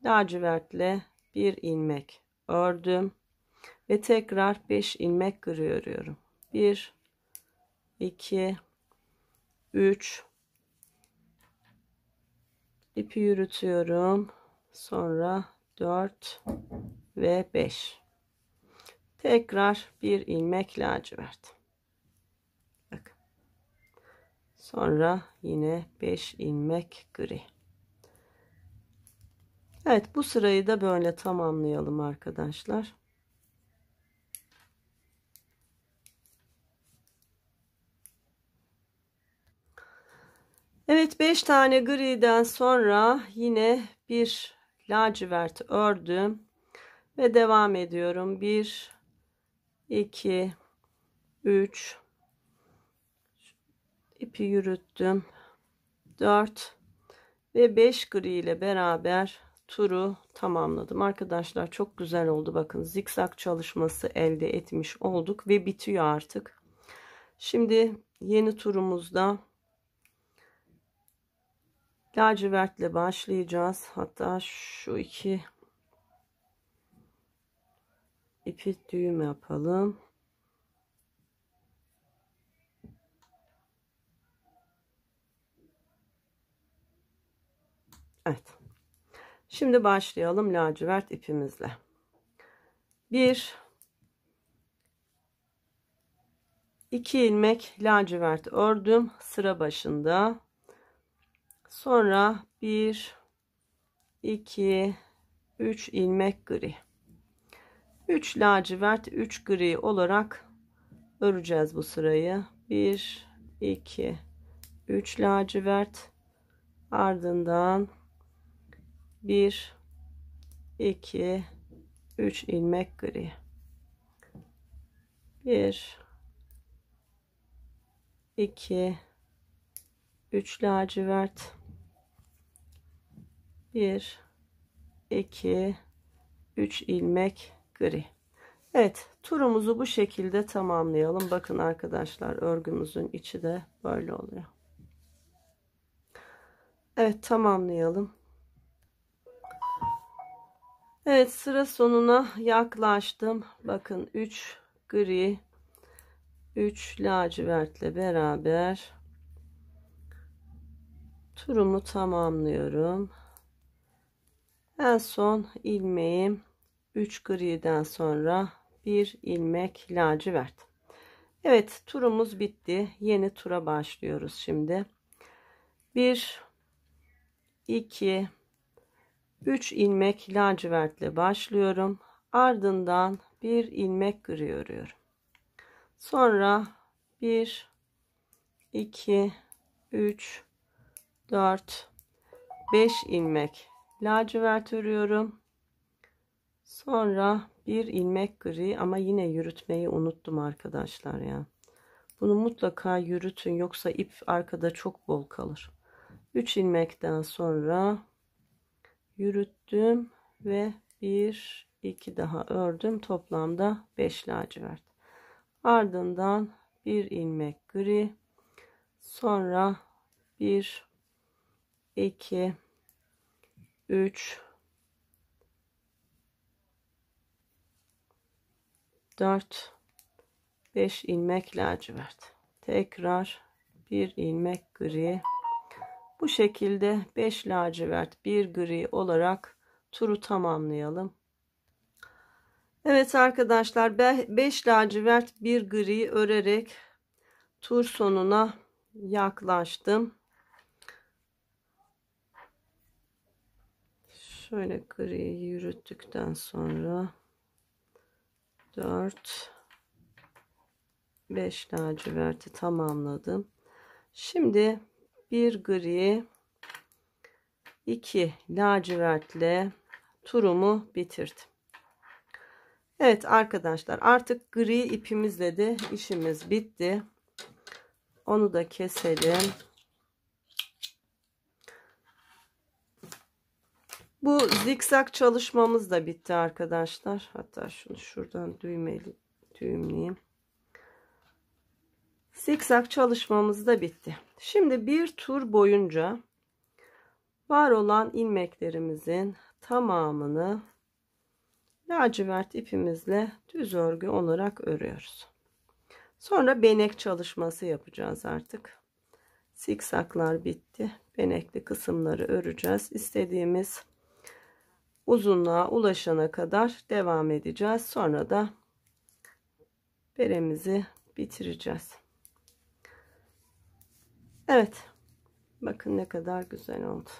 lacivertle bir ilmek ördüm ve tekrar 5 ilmek gri örüyorum. 1 2 3 ipi yürütüyorum. Sonra 4 ve 5. Tekrar bir ilmek lacivert. Bakın. Sonra yine 5 ilmek gri. Evet, bu sırayı da böyle tamamlayalım arkadaşlar. Evet, 5 tane griden sonra yine bir lacivert ördüm ve devam ediyorum. 1 2 3 ipi yürüttüm. 4 ve 5 gri ile beraber turu tamamladım. Arkadaşlar çok güzel oldu. Bakın, zikzak çalışması elde etmiş olduk ve bitiyor artık. Şimdi yeni turumuzda lacivertle başlayacağız. Hatta şu iki ipi düğüm yapalım. Evet. Şimdi başlayalım lacivert ipimizle. 1 2 ilmek lacivert ördüm sıra başında. Sonra 1 2 3 ilmek gri. 3 lacivert 3 gri olarak öreceğiz bu sırayı. 1 2 3 lacivert, ardından 1 2 3 ilmek gri. 1 2 3 lacivert, 1 2 3 ilmek gri. Evet, turumuzu bu şekilde tamamlayalım. Bakın arkadaşlar, örgümüzün içi de böyle oluyor. Evet, tamamlayalım. Evet, sıra sonuna yaklaştım. Bakın, 3 gri 3 lacivertle beraber turumu tamamlıyorum. En son ilmeğim 3 griden sonra bir ilmek lacivert. Evet, turumuz bitti. Yeni tura başlıyoruz şimdi. 1 2 3 ilmek lacivertle başlıyorum. Ardından bir ilmek gri örüyorum. Sonra 1 2 3 4 5 ilmek lacivert örüyorum. Sonra bir ilmek gri, ama yine yürütmeyi unuttum arkadaşlar ya. Bunu mutlaka yürütün, yoksa ip arkada çok bol kalır. 3 ilmekten sonra yürüttüm ve 1 2 daha ördüm. Toplamda 5 lacivert. Ardından bir ilmek gri. Sonra 1 2 3 4 5 ilmek lacivert. Tekrar bir ilmek gri. Bu şekilde 5 lacivert 1 gri olarak turu tamamlayalım. Evet arkadaşlar, 5 lacivert 1 gri örerek tur sonuna yaklaştım. Şöyle griyi yürüttükten sonra 4 5 laciverti tamamladım. Şimdi bir gri 2 lacivertle turumu bitirdim. Evet arkadaşlar, artık gri ipimizle de işimiz bitti. Onu da keselim. Bu zikzak çalışmamız da bitti arkadaşlar. Hatta şunu şuradan düğümleyeyim. Zikzak çalışmamız da bitti. Şimdi bir tur boyunca var olan ilmeklerimizin tamamını lacivert ipimizle düz örgü olarak örüyoruz. Sonra benek çalışması yapacağız artık. Zikzaklar bitti. Benekli kısımları öreceğiz. İstediğimiz uzunluğa ulaşana kadar devam edeceğiz. Sonra da beremizi bitireceğiz. Evet. Bakın ne kadar güzel oldu.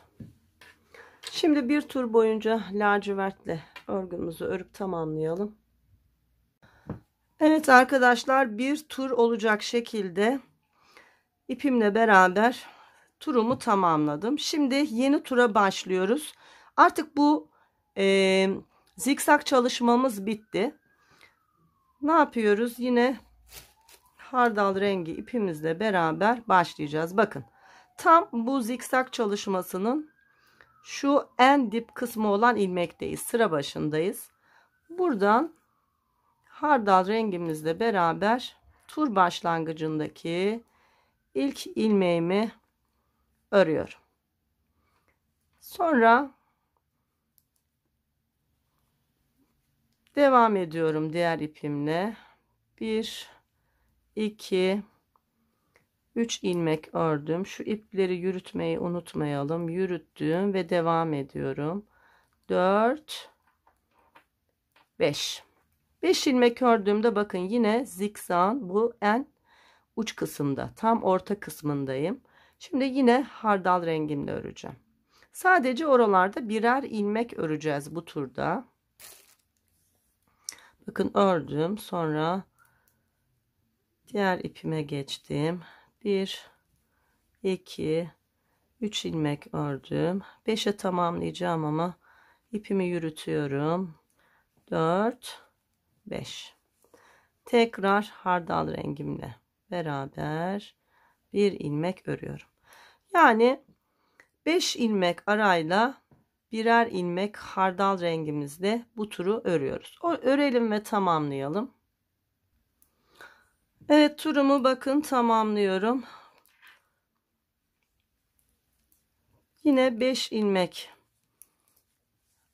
Şimdi bir tur boyunca lacivertle örgümüzü örüp tamamlayalım. Evet arkadaşlar, bir tur olacak şekilde ipimle beraber turumu tamamladım. Şimdi yeni tura başlıyoruz. Artık bu zikzak çalışmamız bitti. Ne yapıyoruz? Yine hardal rengi ipimizle beraber başlayacağız. Bakın, tam bu zikzak çalışmasının şu en dip kısmı olan ilmekteyiz. Sıra başındayız. Buradan hardal rengimizle beraber tur başlangıcındaki ilk ilmeğimi örüyorum. Sonra devam ediyorum diğer ipimle. 1 2 3 ilmek ördüm. Şu ipleri yürütmeyi unutmayalım. Yürüttüm ve devam ediyorum. 4 5 ilmek ördüğümde bakın yine zikzağın bu en uç kısımda, tam orta kısmındayım. Şimdi yine hardal rengimle öreceğim. Sadece oralarda birer ilmek öreceğiz bu turda. Bakın ördüm, sonra diğer ipime geçtim. 1 2 3 ilmek ördüm. 5'e tamamlayacağım ama ipimi yürütüyorum. 4 5 tekrar hardal rengimle beraber bir ilmek örüyorum. Yani 5 ilmek arayla birer ilmek hardal rengimizle bu turu örüyoruz. Örelim ve tamamlayalım. Evet, turumu bakın tamamlıyorum. Yine 5 ilmek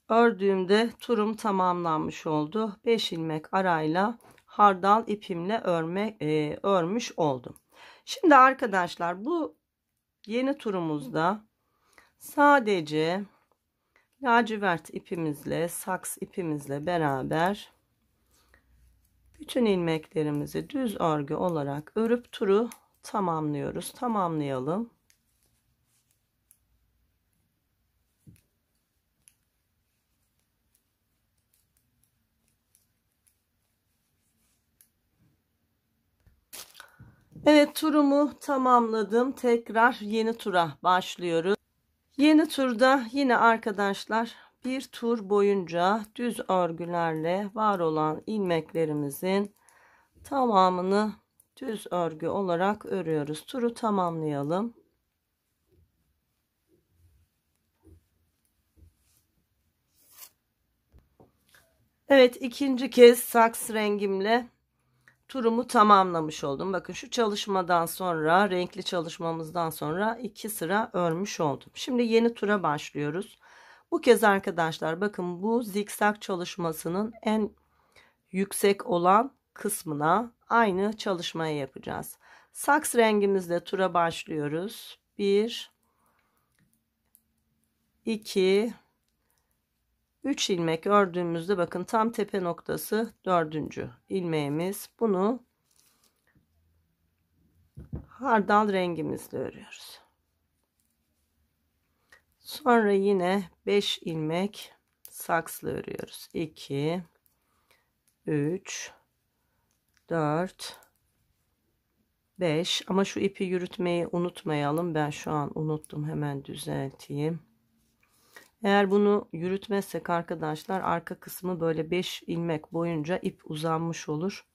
ördüğümde turum tamamlanmış oldu. 5 ilmek arayla hardal ipimle örmüş oldum. Şimdi arkadaşlar, bu yeni turumuzda sadece lacivert ipimizle, saks ipimizle beraber bütün ilmeklerimizi düz örgü olarak örüp turu tamamlıyoruz. Tamamlayalım. Evet, turumu tamamladım. Tekrar yeni tura başlıyoruz. Yeni turda yine arkadaşlar bir tur boyunca düz örgülerle var olan ilmeklerimizin tamamını düz örgü olarak örüyoruz. Turu tamamlayalım. Evet, ikinci kez saks rengimle turumu tamamlamış oldum. Bakın, şu çalışmadan sonra, renkli çalışmamızdan sonra 2 sıra örmüş oldum. Şimdi yeni tura başlıyoruz. Bu kez arkadaşlar bakın, bu zikzak çalışmasının en yüksek olan kısmına aynı çalışmayı yapacağız. Saks rengimizle tura başlıyoruz. 1 2 3 ilmek ördüğümüzde bakın tam tepe noktası 4. ilmeğimiz. Bunu hardal rengimizle örüyoruz. Sonra yine 5 ilmek saksla örüyoruz. 2 3 4 5 ama şu ipi yürütmeyi unutmayalım. Ben şu an unuttum, hemen düzelteyim. Eğer bunu yürütmezsek arkadaşlar arka kısmı böyle 5 ilmek boyunca ip uzanmış olur.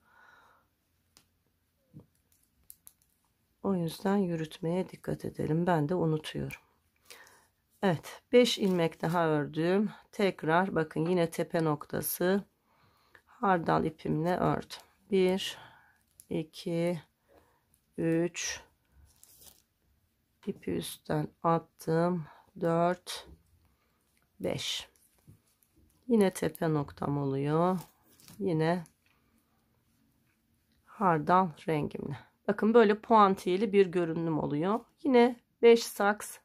O yüzden yürütmeye dikkat edelim. Ben de unutuyorum. Evet, 5 ilmek daha ördüm. Tekrar bakın yine tepe noktası hardal ipimle ördüm. 1 2 3 ipi üstten attım. 4 5 yine tepe noktam oluyor. Yine hardal rengimle. Bakın böyle puantiyeli bir görünüm oluyor. Yine 5 saks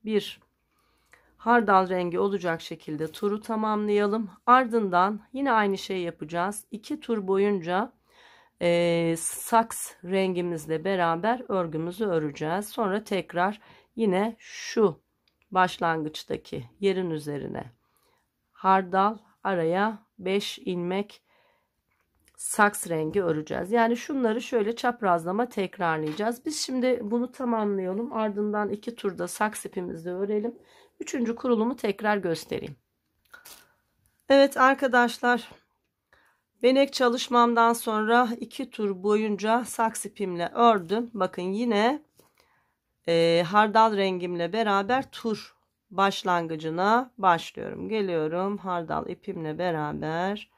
bir hardal rengi olacak şekilde turu tamamlayalım. Ardından yine aynı şeyi yapacağız. 2 tur boyunca saks rengimizle beraber örgümüzü öreceğiz. Sonra tekrar yine şu başlangıçtaki yerin üzerine hardal, araya 5 ilmek saks rengi öreceğiz. Yani şunları şöyle çaprazlama tekrarlayacağız. Biz şimdi bunu tamamlayalım. Ardından 2 turda saks ipimizle örelim. 3. kurulumu tekrar göstereyim. Evet arkadaşlar, benek çalışmamdan sonra 2 tur boyunca saks ipimle ördüm. Bakın yine hardal rengimle beraber tur başlangıcına başlıyorum. Geliyorum hardal ipimle beraber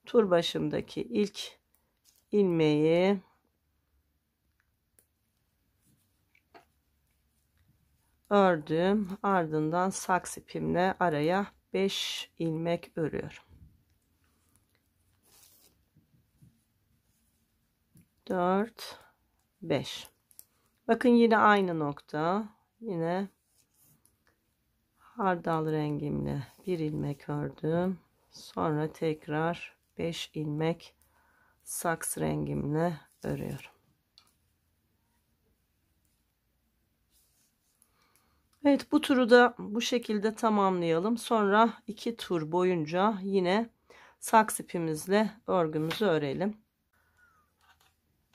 tur başımdaki ilk ilmeği ördüm. Ardından saks ipimle araya 5 ilmek örüyorum. 4 5. Bakın yine aynı nokta. Yine hardal rengimle bir ilmek ördüm. Sonra tekrar 5 ilmek saks rengimle örüyorum. Evet, bu turu da bu şekilde tamamlayalım. Sonra 2 tur boyunca yine saks ipimizle örgümüzü örelim.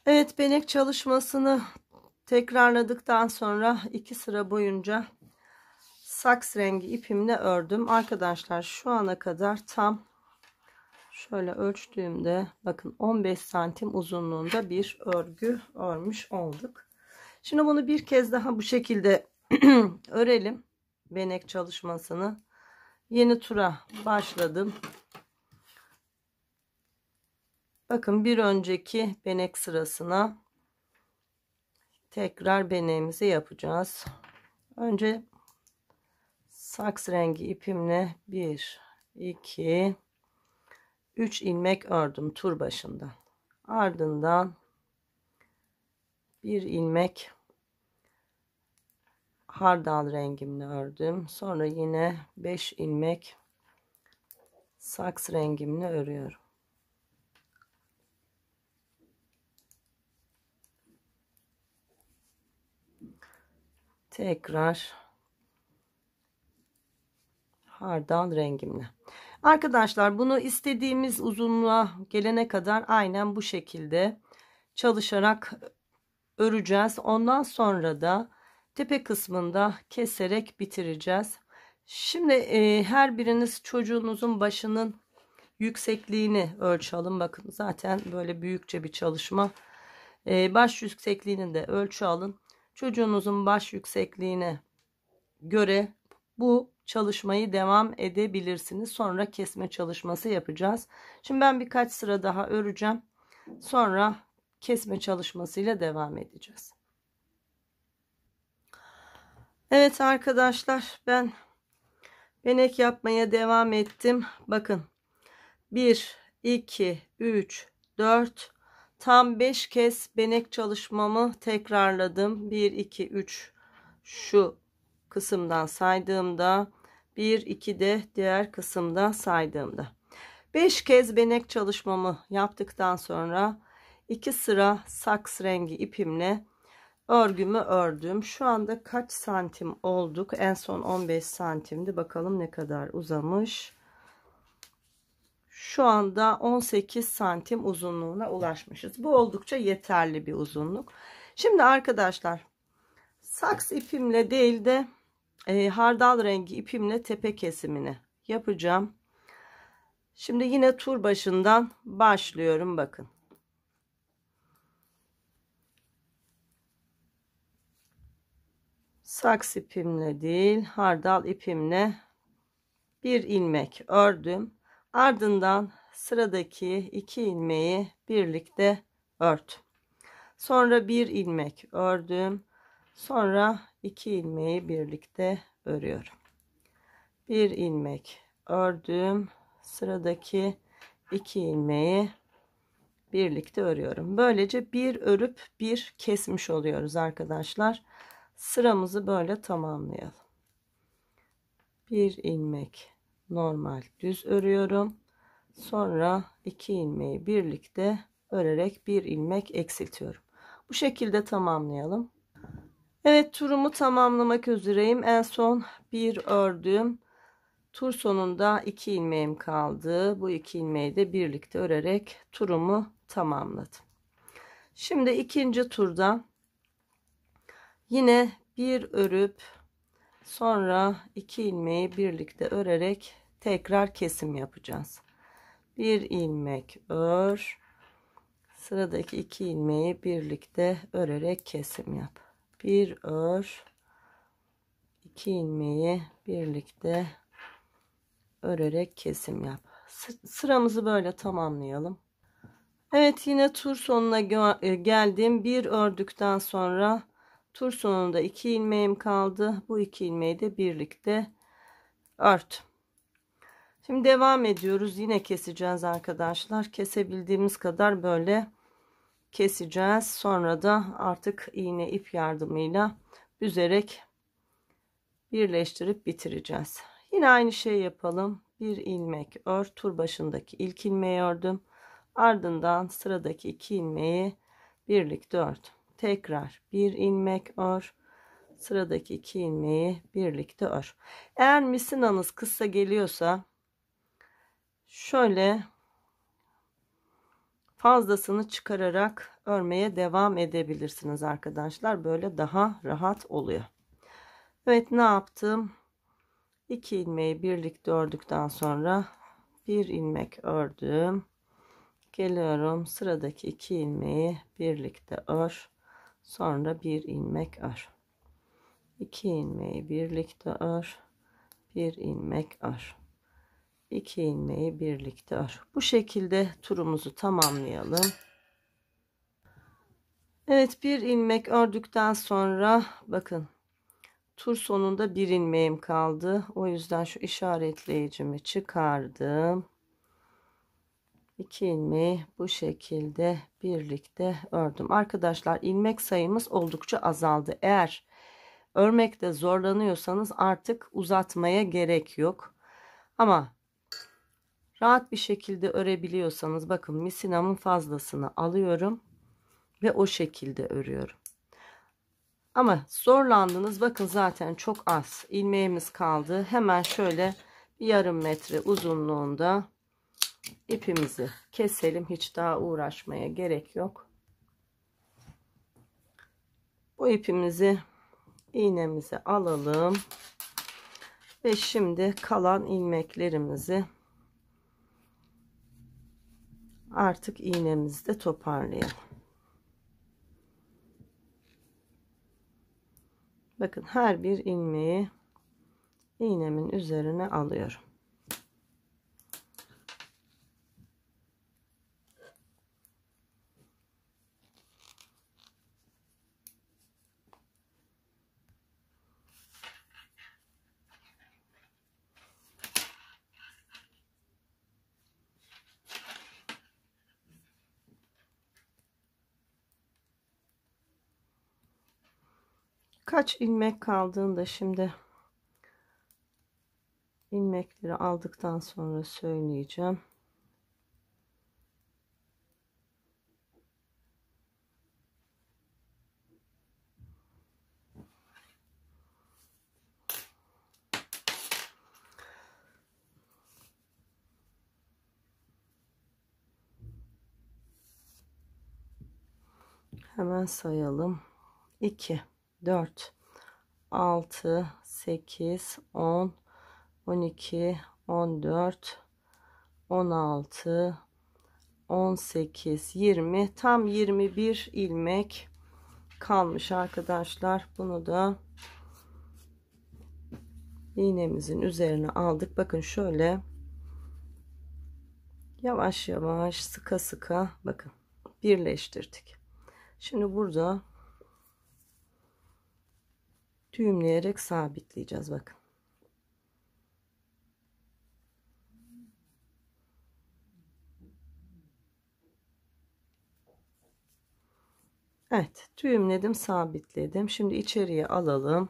Evet, benek çalışmasını tekrarladıktan sonra 2 sıra boyunca saks rengi ipimle ördüm. Arkadaşlar şu ana kadar tam şöyle ölçtüğümde bakın 15 santim uzunluğunda bir örgü örmüş olduk. Şimdi bunu bir kez daha bu şekilde örelim. Benek çalışmasını. Yeni tura başladım. Bakın bir önceki benek sırasına tekrar beneğimizi yapacağız. Önce saks rengi ipimle 1 2 3 ilmek ördüm tur başında. Ardından bir ilmek hardal rengimle ördüm. Sonra yine 5 ilmek saks rengimle örüyorum. Tekrar hardal rengimle. Arkadaşlar bunu istediğimiz uzunluğa gelene kadar aynen bu şekilde çalışarak öreceğiz. Ondan sonra da tepe kısmında keserek bitireceğiz. Şimdi her biriniz çocuğunuzun başının yüksekliğini ölçelim. Bakın zaten böyle büyükçe bir çalışma. Baş yüksekliğini de ölçü alın. Çocuğunuzun baş yüksekliğine göre bu çalışmayı devam edebilirsiniz. Sonra kesme çalışması yapacağız. Şimdi ben birkaç sıra daha öreceğim. Sonra kesme çalışmasıyla devam edeceğiz. Evet arkadaşlar, ben benek yapmaya devam ettim. Bakın 1 2 3 4 tam 5 kez benek çalışmamı tekrarladım. 1 2 3 şu kısımdan saydığımda 1 2 de diğer kısımda saydığımda 5 kez benek çalışmamı yaptıktan sonra 2 sıra saks rengi ipimle örgümü ördüm. Şu anda kaç santim olduk? En son 15 santimdi. Bakalım ne kadar uzamış. Şu anda 18 santim uzunluğuna ulaşmışız. Bu oldukça yeterli bir uzunluk. Şimdi arkadaşlar saks ipimle değil de hardal rengi ipimle tepe kesimini yapacağım. Şimdi yine tur başından başlıyorum. Bakın. Saks ipimle değil, hardal ipimle bir ilmek ördüm. Ardından sıradaki 2 ilmeği birlikte ördüm. Sonra bir ilmek ördüm. Sonra 2 ilmeği birlikte örüyorum. Bir ilmek ördüm. Sıradaki 2 ilmeği birlikte örüyorum. Böylece bir örüp bir kesmiş oluyoruz arkadaşlar. Sıramızı böyle tamamlayalım. Bir ilmek normal düz örüyorum. Sonra 2 ilmeği birlikte örerek bir ilmek eksiltiyorum. Bu şekilde tamamlayalım. Evet, turumu tamamlamak üzereyim. En son bir ördüm. Tur sonunda 2 ilmeğim kaldı. Bu 2 ilmeği de birlikte örerek turumu tamamladım. Şimdi ikinci turda yine bir örüp sonra 2 ilmeği birlikte örerek tekrar kesim yapacağız. Bir ilmek ör, sıradaki 2 ilmeği birlikte örerek kesim yap. Bir ör, 2 ilmeği birlikte örerek kesim yap. Sıramızı böyle tamamlayalım. Evet, yine tur sonuna geldim. Bir ördükten sonra tur sonunda 2 ilmeğim kaldı. Bu 2 ilmeği de birlikte ördüm. Şimdi devam ediyoruz. Yine keseceğiz arkadaşlar. Kesebildiğimiz kadar böyle keseceğiz. Sonra da artık iğne ip yardımıyla büzerek birleştirip bitireceğiz. Yine aynı şey yapalım. Bir ilmek ör. Tur başındaki ilk ilmeği ördüm. Ardından sıradaki 2 ilmeği birlikte ördüm. Tekrar bir ilmek ör. Sıradaki 2 ilmeği birlikte ör. Eğer misinanız kısa geliyorsa şöyle fazlasını çıkararak örmeye devam edebilirsiniz arkadaşlar. Böyle daha rahat oluyor. Evet, ne yaptım? 2 ilmeği birlikte ördükten sonra bir ilmek ördüm. Geliyorum, sıradaki 2 ilmeği birlikte ör. Sonra bir ilmek ör. 2 ilmeği birlikte ör. Bir ilmek ör. 2 ilmeği birlikte ör. Bu şekilde turumuzu tamamlayalım. Evet, bir ilmek ördükten sonra bakın tur sonunda bir ilmeğim kaldı. O yüzden şu işaretleyicimi çıkardım. 2 ilmeği bu şekilde birlikte ördüm. Arkadaşlar, ilmek sayımız oldukça azaldı. Eğer örmekte zorlanıyorsanız artık uzatmaya gerek yok. Ama rahat bir şekilde örebiliyorsanız bakın misinamın fazlasını alıyorum ve o şekilde örüyorum. Ama zorlandınız, bakın zaten çok az ilmeğimiz kaldı. Hemen şöyle bir yarım metre uzunluğunda ipimizi keselim. Hiç daha uğraşmaya gerek yok. Bu ipimizi iğnemize alalım ve şimdi kalan ilmeklerimizi artık iğnemizde toparlayalım. Bakın her bir ilmeği iğnemin üzerine alıyorum. Kaç ilmek kaldığını da şimdi ilmekleri aldıktan sonra söyleyeceğim. Hemen sayalım. 2, 4, 6, 8, 10, 12, 14, 16, 18, 20, tam 21 ilmek kalmış arkadaşlar. Bunu da iğnemizin üzerine aldık. Bakın şöyle yavaş yavaş sıka sıka bakın birleştirdik. Şimdi burada düğümleyerek sabitleyeceğiz. Bakın. Evet, düğümledim, sabitledim. Şimdi içeriye alalım.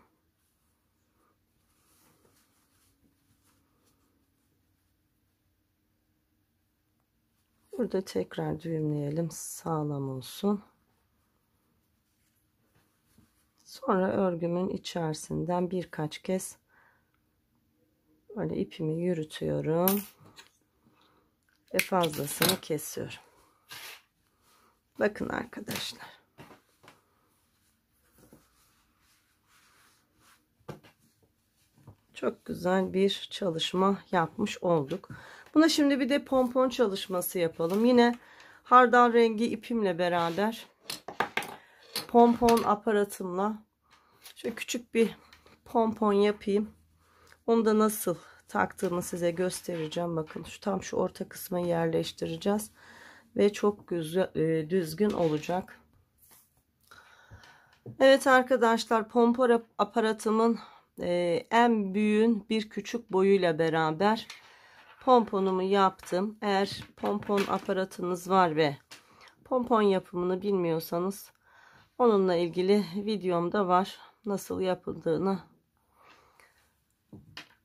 Burada tekrar düğümleyelim, sağlam olsun. Sonra örgümün içerisinden birkaç kez böyle ipimi yürütüyorum ve fazlasını kesiyorum. Bakın arkadaşlar. Çok güzel bir çalışma yapmış olduk. Buna şimdi bir de pompon çalışması yapalım. Yine hardal rengi ipimle beraber pompon aparatımla şöyle küçük bir pompon yapayım. Onu da nasıl taktığımı size göstereceğim. Bakın tam şu orta kısmı yerleştireceğiz ve çok güzel düzgün olacak. Evet arkadaşlar, pompon aparatımın en büyüğün bir küçük boyuyla beraber pomponumu yaptım. Eğer pompon aparatınız var ve pompon yapımını bilmiyorsanız onunla ilgili videomda var. Nasıl yapıldığını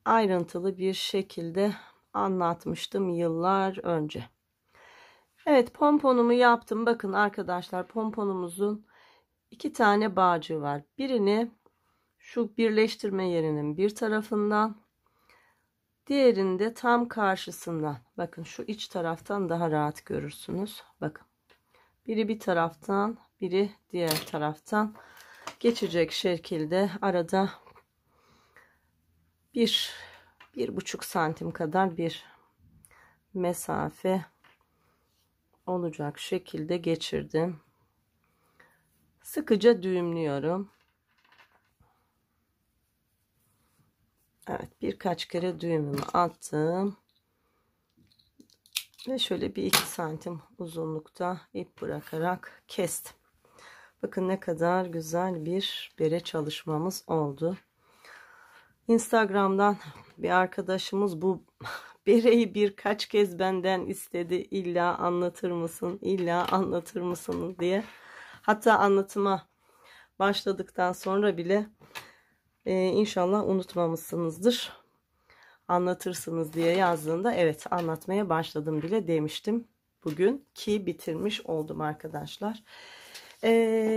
ayrıntılı bir şekilde anlatmıştım yıllar önce. Evet, pomponumu yaptım. Bakın arkadaşlar, pomponumuzun 2 tane bağcığı var. Birini şu birleştirme yerinin bir tarafından, diğerini de tam karşısından. Bakın şu iç taraftan daha rahat görürsünüz. Bakın. Biri bir taraftan, biri diğer taraftan geçecek şekilde arada 1,5 santim kadar bir mesafe olacak şekilde geçirdim. Sıkıca düğümlüyorum. Evet, birkaç kere düğümümü attım ve şöyle bir 2 santim uzunlukta ip bırakarak kestim. Bakın ne kadar güzel bir bere çalışmamız oldu. Instagram'dan bir arkadaşımız bu bereyi birkaç kez benden istedi. İlla anlatır mısın? İlla anlatır mısın diye. Hatta anlatıma başladıktan sonra bile inşallah unutmamışsınızdır, anlatırsınız diye yazdığında evet anlatmaya başladım bile demiştim. Bugün ki bitirmiş oldum arkadaşlar.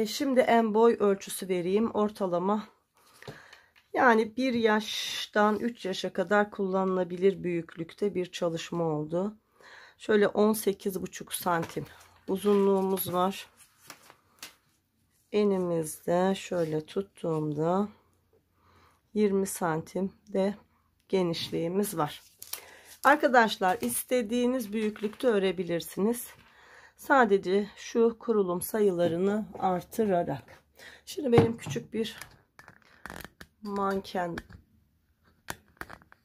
Şimdi en boy ölçüsü vereyim. Ortalama yani 1 yaştan 3 yaşa kadar kullanılabilir büyüklükte bir çalışma oldu. Şöyle 18,5 santim uzunluğumuz var. Enimizde şöyle tuttuğumda 20 santim de genişliğimiz var. Arkadaşlar, istediğiniz büyüklükte örebilirsiniz. Sadece şu kurulum sayılarını artırarak. Şimdi benim küçük bir manken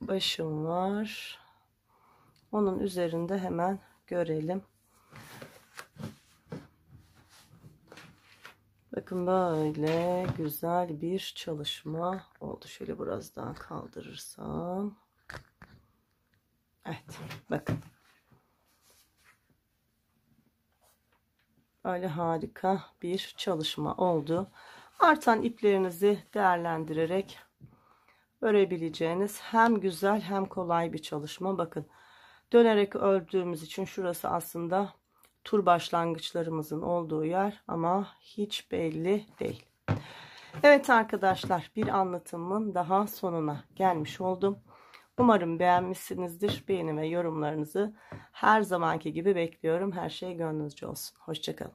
başım var. Onun üzerinde hemen görelim. Bakın böyle güzel bir çalışma oldu. Şöyle biraz daha kaldırırsam. Evet, bakın. Böyle harika bir çalışma oldu. Artan iplerinizi değerlendirerek örebileceğiniz hem güzel hem kolay bir çalışma. Bakın, dönerek ördüğümüz için şurası aslında tur başlangıçlarımızın olduğu yer ama hiç belli değil. Evet arkadaşlar, bir anlatımın daha sonuna gelmiş oldum. Umarım beğenmişsinizdir. Beğeni ve yorumlarınızı her zamanki gibi bekliyorum. Her şey gönlünüzce olsun. Hoşça kalın.